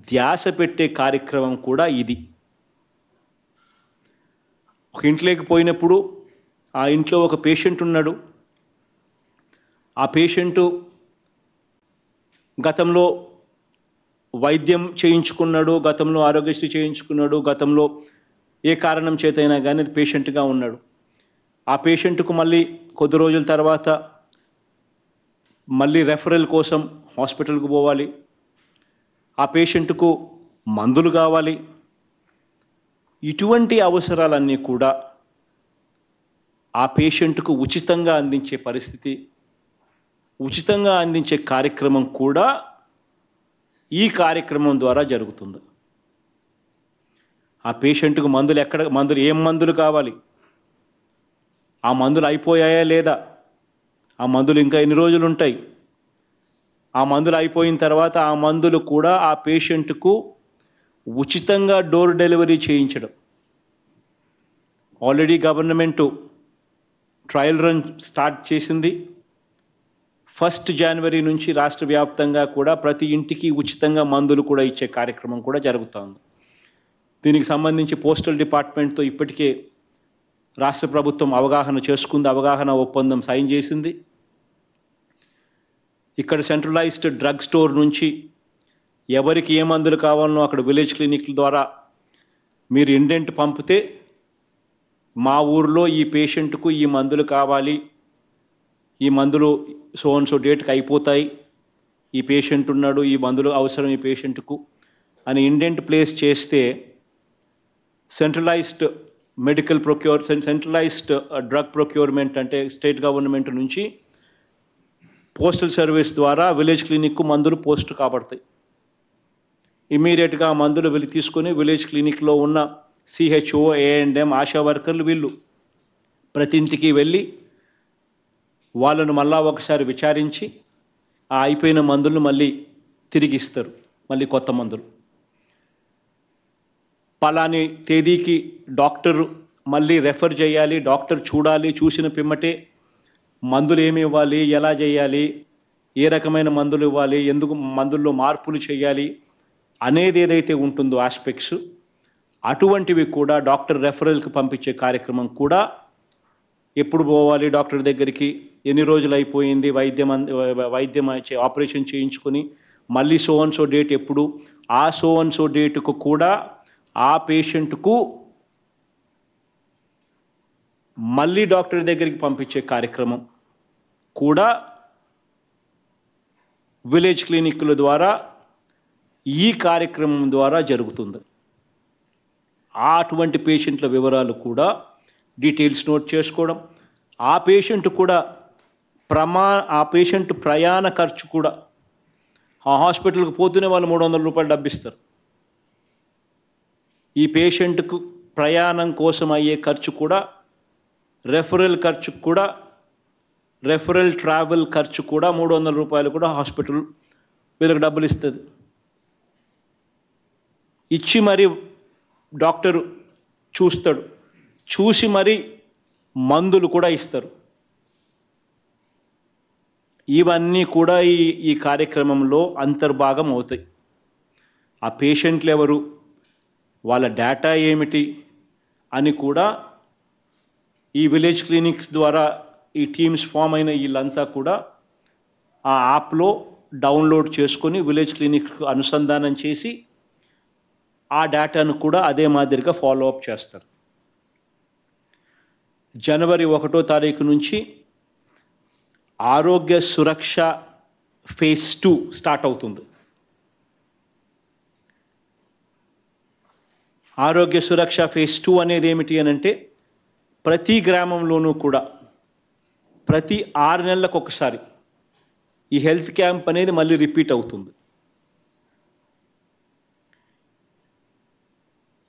ధ్యాస పెట్టే కార్యక్రమం కూడా ఇది. ఒక ఇంట్లోకి పోయినప్పుడు ఆ ఇంట్లో ఒక పేషెంట్ ఉన్నాడు, ఆ పేషెంటు గతంలో వైద్యం చేయించుకున్నాడు, గతంలో ఆరోగ్యశ్రీ చేయించుకున్నాడు, గతంలో ఏ కారణం చేతైనా కానీ అది పేషెంట్గా ఉన్నాడు. ఆ పేషెంట్కు మళ్ళీ కొద్ది రోజుల తర్వాత మళ్ళీ రెఫరల్ కోసం హాస్పిటల్కు పోవాలి, ఆ పేషెంట్కు మందులు కావాలి. ఇటువంటి అవసరాలన్నీ కూడా ఆ పేషెంట్కు ఉచితంగా అందించే పరిస్థితి, ఉచితంగా అందించే కార్యక్రమం కూడా ఈ కార్యక్రమం ద్వారా జరుగుతుంది. ఆ పేషెంట్కు ఏం మందులు కావాలి, ఆ మందులు అయిపోయాయా లేదా, ఆ మందులు ఇంకా ఎన్ని రోజులు ఉంటాయి, ఆ మందులు అయిపోయిన తర్వాత ఆ మందులు కూడా ఆ పేషెంట్కు ఉచితంగా డోర్ డెలివరీ చేయించడం. Already government trial run start చేసింది. 1 జనవరి నుంచి రాష్ట్ర వ్యాప్తంగా కూడా ప్రతి ఇంటికి ఉచితంగా మందులు కూడా ఇచ్చే కార్యక్రమం కూడా జరుగుతోంది. దీనికి సంబంధించి పోస్టల్ డిపార్ట్మెంట్తో ఇప్పటికే రాష్ట్ర ప్రభుత్వం అవగాహన చేసుకుంది, అవగాహన ఒప్పందం సైన్ చేసింది. ఇక్కడ సెంట్రలైజ్డ్ డ్రగ్ స్టోర్ నుంచి ఎవరికి ఏ మందులు కావాలనో అక్కడ విలేజ్ క్లినిక్ల ద్వారా మీరు ఇండెంట్ పంపితే మా ఊర్లో ఈ పేషెంట్కు ఈ మందులు కావాలి, ఈ మందులు సో డేట్కి అయిపోతాయి, ఈ పేషెంట్ ఉన్నాడు, ఈ మందులు అవసరం ఈ పేషెంట్కు అని ఇండెంట్ ప్లేస్ చేస్తే సెంట్రలైజ్డ్ సెంట్రలైజ్డ్ డ్రగ్ ప్రొక్యూర్మెంట్ అంటే స్టేట్ గవర్నమెంట్ నుంచి పోస్టల్ సర్వీస్ ద్వారా విలేజ్ క్లినిక్కు మందులు పోస్ట్ కాబడతాయి. ఇమీడియట్గా మందులు వెళ్ళి తీసుకొని విలేజ్ క్లినిక్లో ఉన్న సిహెచ్ఓ, ఏఎండ్ఎం, ఆశా వర్కర్లు వీళ్ళు ప్రతి ఇంటికి వెళ్ళి వాళ్ళను మళ్ళా ఒకసారి విచారించి ఆ అయిపోయిన మందులను మళ్ళీ తిరిగి ఇస్తారు, మళ్ళీ కొత్త మందులు. పలాని తేదీకి డాక్టర్ మళ్ళీ రెఫర్ చేయాలి, డాక్టర్ చూడాలి, చూసిన పిమ్మటే మందులు ఏమి ఇవ్వాలి, ఎలా చేయాలి, ఏ రకమైన మందులు ఇవ్వాలి, ఎందుకు మందుల్లో మార్పులు చేయాలి అనేది ఏదైతే ఉంటుందో ఆస్పెక్ట్స్, అటువంటివి కూడా డాక్టర్ రెఫరల్కి పంపించే కార్యక్రమం కూడా ఎప్పుడు పోవాలి డాక్టర్ దగ్గరికి, ఎన్ని రోజులు అయిపోయింది వైద్యం ఆపరేషన్ చేయించుకొని మళ్ళీ సో అండ్ సో డేట్ ఎప్పుడు, ఆ సో అండ్ సో డేటుకు కూడా ఆ పేషెంట్కు మళ్ళీ డాక్టర్ దగ్గరికి పంపించే కార్యక్రమం కూడా విలేజ్ క్లినిక్ల ద్వారా ఈ కార్యక్రమం ద్వారా జరుగుతుంది. అటువంటి పేషెంట్ల వివరాలు కూడా డీటెయిల్స్ నోట్ చేసుకోవడం, ఆ పేషెంట్ కూడా ఆ పేషెంట్ ప్రయాణ ఖర్చు కూడా, ఆ హాస్పిటల్కి పోతూనే వాళ్ళు 300 రూపాయలు డబ్బిస్తారు. ఈ పేషెంట్కు ప్రయాణం కోసం అయ్యే ఖర్చు కూడా, రెఫరల్ ఖర్చు కూడా, రెఫరల్ ట్రావెల్ ఖర్చు కూడా 300 రూపాయలు కూడా హాస్పిటల్ వీళ్ళకి డబ్బులు ఇస్తుంది. ఇచ్చి మరి డాక్టరు చూస్తాడు, చూసి మరి మందులు కూడా ఇస్తారు. ఇవన్నీ కూడా ఈ కార్యక్రమంలో అంతర్భాగం అవుతాయి. ఆ పేషెంట్లు ఎవరు, వాళ్ళ డేటా ఏమిటి అని కూడా ఈ విలేజ్ క్లినిక్స్ ద్వారా ఈ టీమ్స్ ఫామ్ అయిన వీళ్ళంతా కూడా ఆ యాప్లో డౌన్లోడ్ చేసుకొని విలేజ్ క్లినిక్కు అనుసంధానం చేసి ఆ డేటాను కూడా అదే మాదిరిగా ఫాలో అప్ చేస్తారు. జనవరి 1వ తారీఖు నుంచి ఆరోగ్య సురక్ష ఫేజ్ 2 స్టార్ట్ అవుతుంది. ఆరోగ్య సురక్ష ఫేజ్ 2 అనేది ఏమిటి అనంటే, ప్రతి గ్రామంలోనూ కూడా ప్రతి 6 నెలలకు ఒకసారి ఈ హెల్త్ క్యాంప్ అనేది మళ్ళీ రిపీట్ అవుతుంది.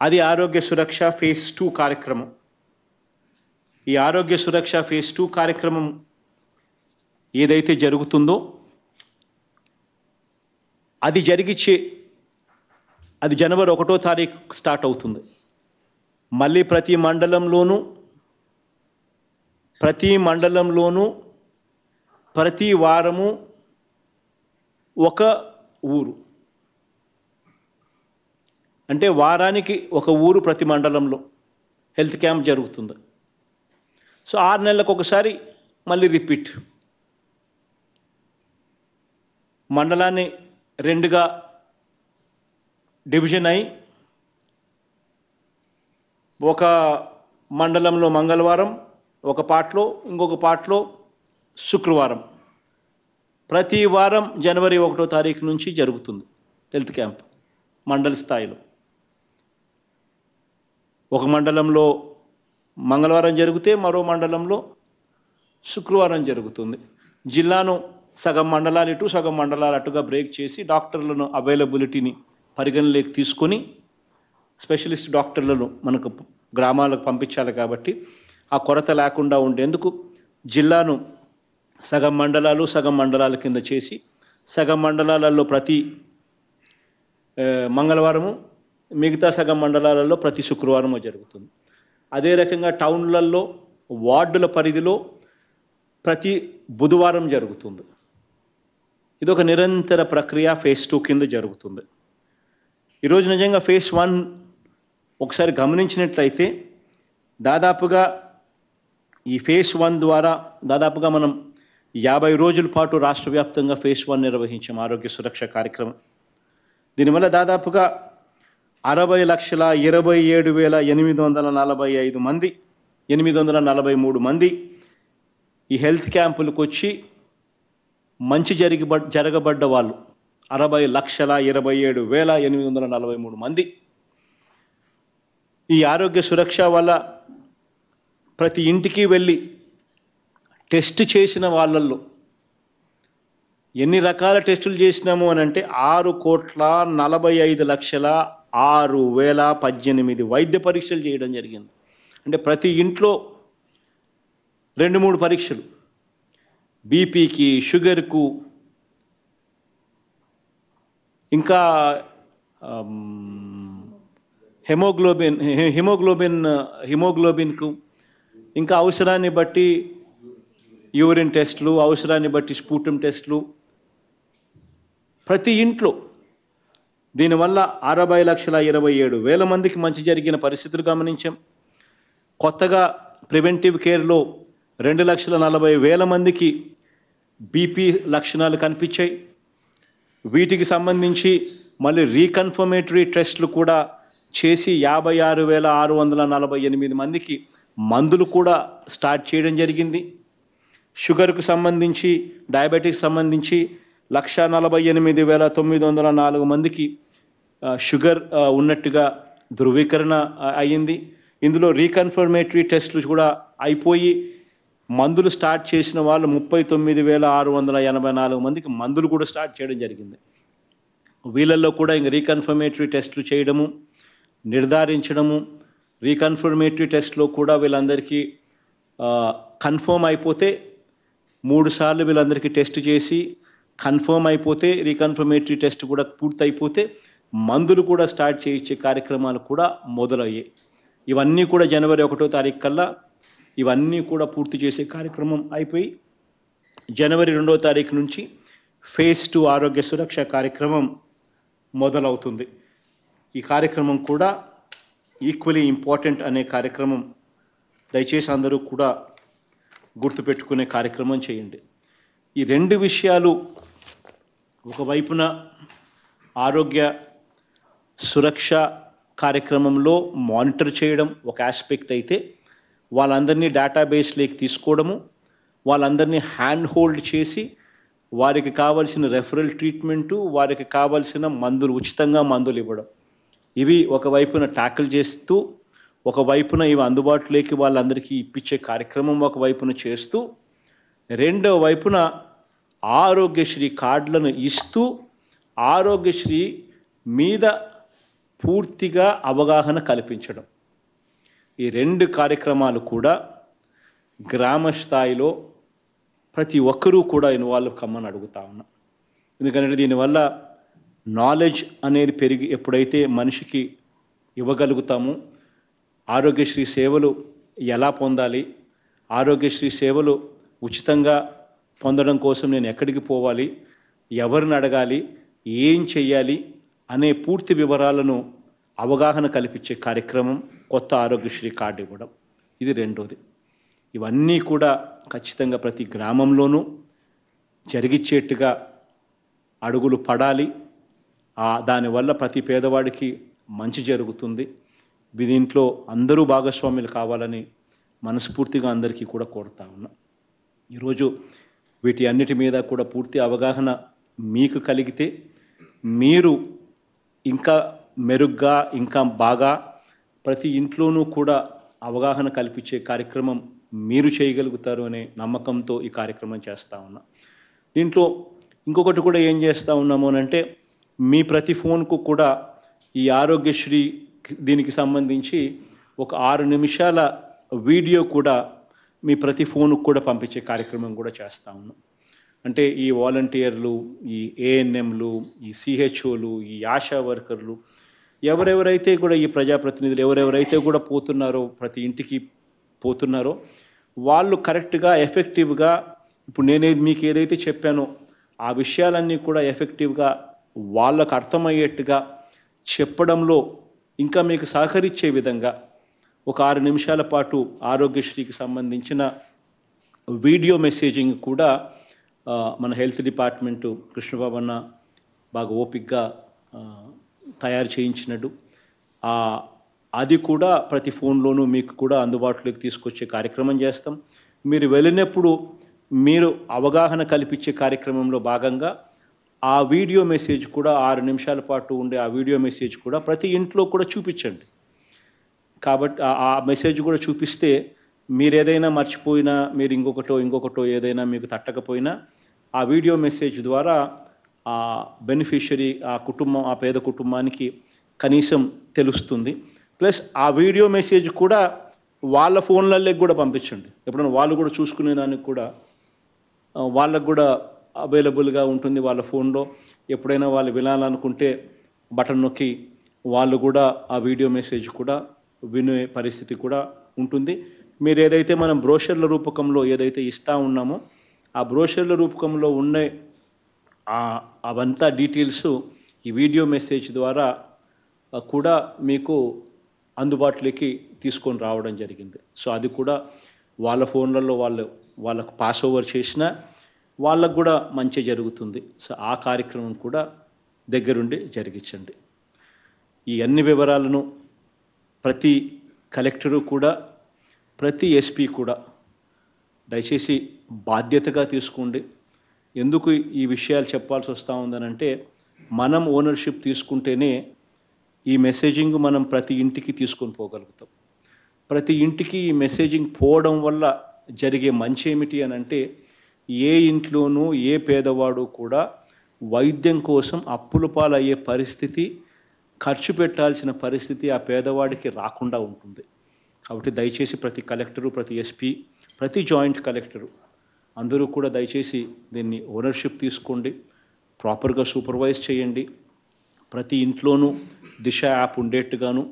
అది ఆరోగ్య సురక్ష ఫేజ్ 2 కార్యక్రమం. ఈ ఆరోగ్య సురక్ష ఫేజ్ 2 కార్యక్రమం ఏదైతే జరుగుతుందో అది జనవరి 1వ తారీఖు స్టార్ట్ అవుతుంది. మళ్ళీ ప్రతి మండలంలోనూ ప్రతి వారము ఒక ఊరు, అంటే వారానికి ఒక ఊరు ప్రతి మండలంలో హెల్త్ క్యాంప్ జరుగుతుంది. సో 6 నెలలకు ఒకసారి మళ్ళీ రిపీట్. మండలాన్ని 2గా డివిజన్ అయి ఒక మండలంలో మంగళవారం ఒక పార్ట్లో, ఇంకొక పార్ట్లో శుక్రవారం. ప్రతి వారం జనవరి 1వ తారీఖు నుంచి జరుగుతుంది హెల్త్ క్యాంప్ మండల స్థాయిలో. ఒక మండలంలో మంగళవారం జరిగితే మరో మండలంలో శుక్రవారం జరుగుతుంది. జిల్లాను సగం మండలాలు ఇటు సగం మండలాలు అటుగా బ్రేక్ చేసి డాక్టర్లను అవైలబిలిటీని పరిగణలోకి తీసుకొని స్పెషలిస్ట్ డాక్టర్లను మనకు గ్రామాలకు పంపించాలి కాబట్టి ఆ కొరత లేకుండా ఉండేందుకు జిల్లాను సగం మండలాల కింద చేసి సగం మండలాలలో ప్రతి మంగళవారము, మిగతా సగం మండలాలలో ప్రతి శుక్రవారము జరుగుతుంది. అదే రకంగా టౌన్లలో వార్డుల పరిధిలో ప్రతి బుధవారం జరుగుతుంది. ఇదొక నిరంతర ప్రక్రియ ఫేజ్ 2 కింద జరుగుతుంది. ఈరోజు నిజంగా ఫేజ్ 1 ఒకసారి గమనించినట్లయితే దాదాపుగా ఈ ఫేజ్ 1 ద్వారా దాదాపుగా మనం 50 రోజుల పాటు రాష్ట్ర వ్యాప్తంగా ఫేజ్ 1 నిర్వహించాం ఆరోగ్య సురక్ష కార్యక్రమం. దీనివల్ల దాదాపుగా 60,27,845 మంది 843 మంది ఈ హెల్త్ క్యాంపులకు వచ్చి మంచి జరగబడ్డ వాళ్ళు 60,27,843 మంది. ఈ ఆరోగ్య సురక్ష వల్ల ప్రతి ఇంటికి వెళ్ళి టెస్ట్ చేసిన వాళ్ళల్లో ఎన్ని రకాల టెస్టులు చేసినాము అని అంటే 6,45,06,018 వైద్య పరీక్షలు చేయడం జరిగింది. అంటే ప్రతి ఇంట్లో 2-3 పరీక్షలు, బీపీకి, షుగర్కు, ఇంకా హిమోగ్లోబిన్కు, ఇంకా అవసరాన్ని బట్టి యూరిన్ టెస్టులు, అవసరాన్ని బట్టి స్పూటం టెస్టులు ప్రతి ఇంట్లో. దీనివల్ల 60,27,000 మందికి మంచి జరిగిన పరిస్థితులు గమనించాం. కొత్తగా ప్రివెంటివ్ కేర్లో 2,40,000 మందికి బీపీ లక్షణాలు కనిపించాయి. వీటికి సంబంధించి మళ్ళీ రీకన్ఫర్మేటరీ టెస్టులు కూడా చేసి 56,648 మందికి మందులు కూడా స్టార్ట్ చేయడం జరిగింది. షుగర్కు సంబంధించి, డయాబెటిక్స్ సంబంధించి 1,48,904 మందికి షుగర్ ఉన్నట్టుగా ధృవీకరణ అయ్యింది. ఇందులో రీకన్ఫర్మేటరీ టెస్టులు కూడా అయిపోయి మందులు స్టార్ట్ చేసిన వాళ్ళు 39,684 మందికి మందులు కూడా స్టార్ట్ చేయడం జరిగింది. వీళ్ళల్లో కూడా ఇంక రీకన్ఫర్మేటరీ టెస్టులు చేయడము, నిర్ధారించడము, రీకన్ఫర్మేటరీ టెస్ట్లో కూడా వీళ్ళందరికీ కన్ఫర్మ్ అయిపోతే 3 సార్లు వీళ్ళందరికీ టెస్ట్ చేసి కన్ఫర్మ్ అయిపోతే, రీకన్ఫర్మేటరీ టెస్ట్ కూడా పూర్తయిపోతే మందులు కూడా స్టార్ట్ చేయించే కార్యక్రమాలు కూడా మొదలయ్యాయి. ఇవన్నీ కూడా జనవరి 1వ తారీఖు కల్లా ఇవన్నీ కూడా పూర్తి చేసే కార్యక్రమం అయిపోయి జనవరి 2వ తారీఖు నుంచి ఫేజ్ 2 ఆరోగ్య సురక్ష కార్యక్రమం మొదలవుతుంది. ఈ కార్యక్రమం కూడా ఈక్వలీ ఇంపార్టెంట్ అనే కార్యక్రమం. దయచేసి అందరూ కూడా గుర్తుపెట్టుకునే కార్యక్రమం చేయండి. ఈ 2 విషయాలు, ఒకవైపున ఆరోగ్య సురక్ష కార్యక్రమంలో మానిటర్ చేయడం ఒక ఆస్పెక్ట్ అయితే, వాళ్ళందరినీ డేటాబేస్లోకి తీసుకోవడము, వాళ్ళందరినీ హ్యాండ్ హోల్డ్ చేసి వారికి కావాల్సిన రెఫరల్ ట్రీట్మెంటు, వారికి కావాల్సిన మందులు, ఉచితంగా మందులు ఇవ్వడం, ఇవి ఒకవైపున ట్యాకిల్ చేస్తూ, ఒకవైపున ఇవి అందుబాటులోకి వాళ్ళందరికీ ఇప్పించే కార్యక్రమం ఒకవైపున చేస్తూ, రెండో వైపున ఆరోగ్యశ్రీ కార్డులను ఇస్తూ ఆరోగ్యశ్రీ మీద పూర్తిగా అవగాహన కల్పించడం. ఈ 2 కార్యక్రమాలు కూడా గ్రామ స్థాయిలో ప్రతి ఒక్కరూ కూడా ఇన్వాల్వ్ కమ్మని అడుగుతా ఉన్నా. ఎందుకంటే దీనివల్ల నాలెడ్జ్ అనేది పెరిగి ఎప్పుడైతే మనిషికి ఇవ్వగలుగుతామో, ఆరోగ్యశ్రీ సేవలు ఎలా పొందాలి, ఆరోగ్యశ్రీ సేవలు ఉచితంగా పొందడం కోసం నేను ఎక్కడికి పోవాలి, ఎవరిని అడగాలి, ఏం చెయ్యాలి అనే పూర్తి వివరాలను అవగాహన కల్పించే కార్యక్రమం కొత్త ఆరోగ్యశ్రీ కార్డు ఇవ్వడం. ఇది రెండోది. ఇవన్నీ కూడా ఖచ్చితంగా ప్రతి గ్రామంలోనూ జరిగిచ్చేట్టుగా అడుగులు పడాలి. దానివల్ల ప్రతి పేదవాడికి మంచి జరుగుతుంది. దీంట్లో అందరూ భాగస్వాములు కావాలని మనస్ఫూర్తిగా అందరికీ కూడా కోరుతా ఉన్నా. ఈరోజు వీటి అన్నిటి మీద కూడా పూర్తి అవగాహన మీకు కలిగితే మీరు ఇంకా మెరుగ్గా, ఇంకా బాగా ప్రతి ఇంట్లోనూ కూడా అవగాహన కల్పించే కార్యక్రమం మీరు చేయగలుగుతారు అనే నమ్మకంతో ఈ కార్యక్రమం చేస్తూ ఉన్నా. దీంట్లో ఇంకొకటి కూడా ఏం చేస్తూ ఉన్నాము అంటే, మీ ప్రతి ఫోన్కు కూడా ఈ ఆరోగ్యశ్రీ దీనికి సంబంధించి ఒక 6 నిమిషాల వీడియో కూడా మీ ప్రతి ఫోన్కు కూడా పంపించే కార్యక్రమం కూడా చేస్తూ ఉన్నాం. అంటే ఈ వాలంటీర్లు, ఈ ఏఎన్ఎంలు, ఈ సిహెచ్ఓలు, ఈ ఆశా వర్కర్లు, ఎవరెవరైతే కూడా ఈ ప్రజాప్రతినిధులు ఎవరెవరైతే కూడా పోతున్నారో, ప్రతి ఇంటికి పోతున్నారో, వాళ్ళు కరెక్ట్గా ఎఫెక్టివ్గా ఇప్పుడు మీకు ఏదైతే చెప్పానో ఆ విషయాలన్నీ కూడా ఎఫెక్టివ్గా వాళ్ళకు అర్థమయ్యేట్టుగా చెప్పడంలో ఇంకా మీకు సహకరించే విధంగా ఒక 6 నిమిషాల పాటు ఆరోగ్యశ్రీకి సంబంధించిన వీడియో మెసేజింగ్ కూడా మన హెల్త్ డిపార్ట్మెంటు కృష్ణబాబు అన్న బాగా ఓపికగా తయారు చేయించినట్టు అది కూడా ప్రతి ఫోన్లోనూ మీకు కూడా అందుబాటులోకి తీసుకొచ్చే కార్యక్రమం చేస్తాం. మీరు వెళ్ళినప్పుడు మీరు అవగాహన కల్పించే కార్యక్రమంలో భాగంగా ఆ వీడియో మెసేజ్ కూడా 6 నిమిషాల పాటు ఉండే ఆ వీడియో మెసేజ్ కూడా ప్రతి ఇంట్లో కూడా చూపించండి. కాబట్టి ఆ మెసేజ్ కూడా చూపిస్తే మీరేదైనా మర్చిపోయినా, మీరు ఇంకొకటో ఏదైనా మీకు తట్టకపోయినా ఆ వీడియో మెసేజ్ ద్వారా ఆ బెనిఫిషియరీ ఆ పేద కుటుంబానికి కనీసం తెలుస్తుంది. ప్లస్ ఆ వీడియో మెసేజ్ కూడా వాళ్ళ ఫోన్లలోకి కూడా పంపించండి. ఎప్పుడైనా వాళ్ళు కూడా చూసుకునేదానికి కూడా వాళ్ళకు కూడా అవైలబుల్గా ఉంటుంది వాళ్ళ ఫోన్లో. ఎప్పుడైనా వాళ్ళు వినాలనుకుంటే బటన్ నొక్కి వాళ్ళు కూడా ఆ వీడియో మెసేజ్ కూడా వినే పరిస్థితి కూడా ఉంటుంది. మీరు ఏదైతే మనం బ్రోషర్ల రూపకంలో ఏదైతే ఇస్తా ఉన్నామో ఆ బ్రోషర్ల రూపకంలో ఉన్న అవంతా డీటెయిల్స్ ఈ వీడియో మెసేజ్ ద్వారా కూడా మీకు అందుబాటులోకి తీసుకొని రావడం జరిగింది. సో అది కూడా వాళ్ళ ఫోన్లలో వాళ్ళకు పాస్ ఓవర్ చేసినా వాళ్ళకు కూడా మంచి జరుగుతుంది. సో ఆ కార్యక్రమం కూడా దగ్గరుండి జరిగించండి. ఈ అన్ని వివరాలను ప్రతి కలెక్టరు కూడా, ప్రతి ఎస్పీ కూడా దయచేసి బాధ్యతగా తీసుకోండి. ఎందుకు ఈ విషయాలు చెప్పాల్సి వస్తూ ఉందనంటే, మనం ఓనర్షిప్ తీసుకుంటేనే ఈ మెసేజింగ్ మనం ప్రతి ఇంటికి తీసుకొని పోగలుగుతాం. ప్రతి ఇంటికి ఈ మెసేజింగ్ పోవడం వల్ల జరిగే మంచి ఏమిటి అనంటే, ఏ ఇంట్లోనూ ఏ పేదవాడు కూడా వైద్యం కోసం అప్పుల పాలయ్యే పరిస్థితి, ఖర్చు పెట్టాల్సిన పరిస్థితి ఆ పేదవాడికి రాకుండా ఉంటుంది. కాబట్టి దయచేసి ప్రతి కలెక్టరు, ప్రతి ఎస్పీ, ప్రతి జాయింట్ కలెక్టరు అందరూ కూడా దయచేసి దీన్ని ఓనర్షిప్ తీసుకోండి. ప్రాపర్గా సూపర్వైజ్ చేయండి. ప్రతి ఇంట్లోనూ దిశ యాప్ ఉండేట్టుగాను,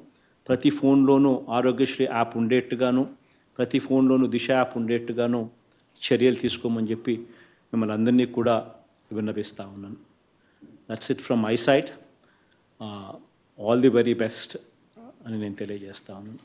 ప్రతి ఫోన్లోనూ ఆరోగ్యశ్రీ యాప్ ఉండేట్టుగాను, ప్రతి ఫోన్లోనూ దిశ యాప్ ఉండేట్టుగాను చర్యలు తీసుకోమని చెప్పి మిమ్మల్ని అందరినీ కూడా విన్నవిస్తా ఉన్నాను. That's it from my side. All the very best అని నేను తెలియజేస్తా ఉన్నాను.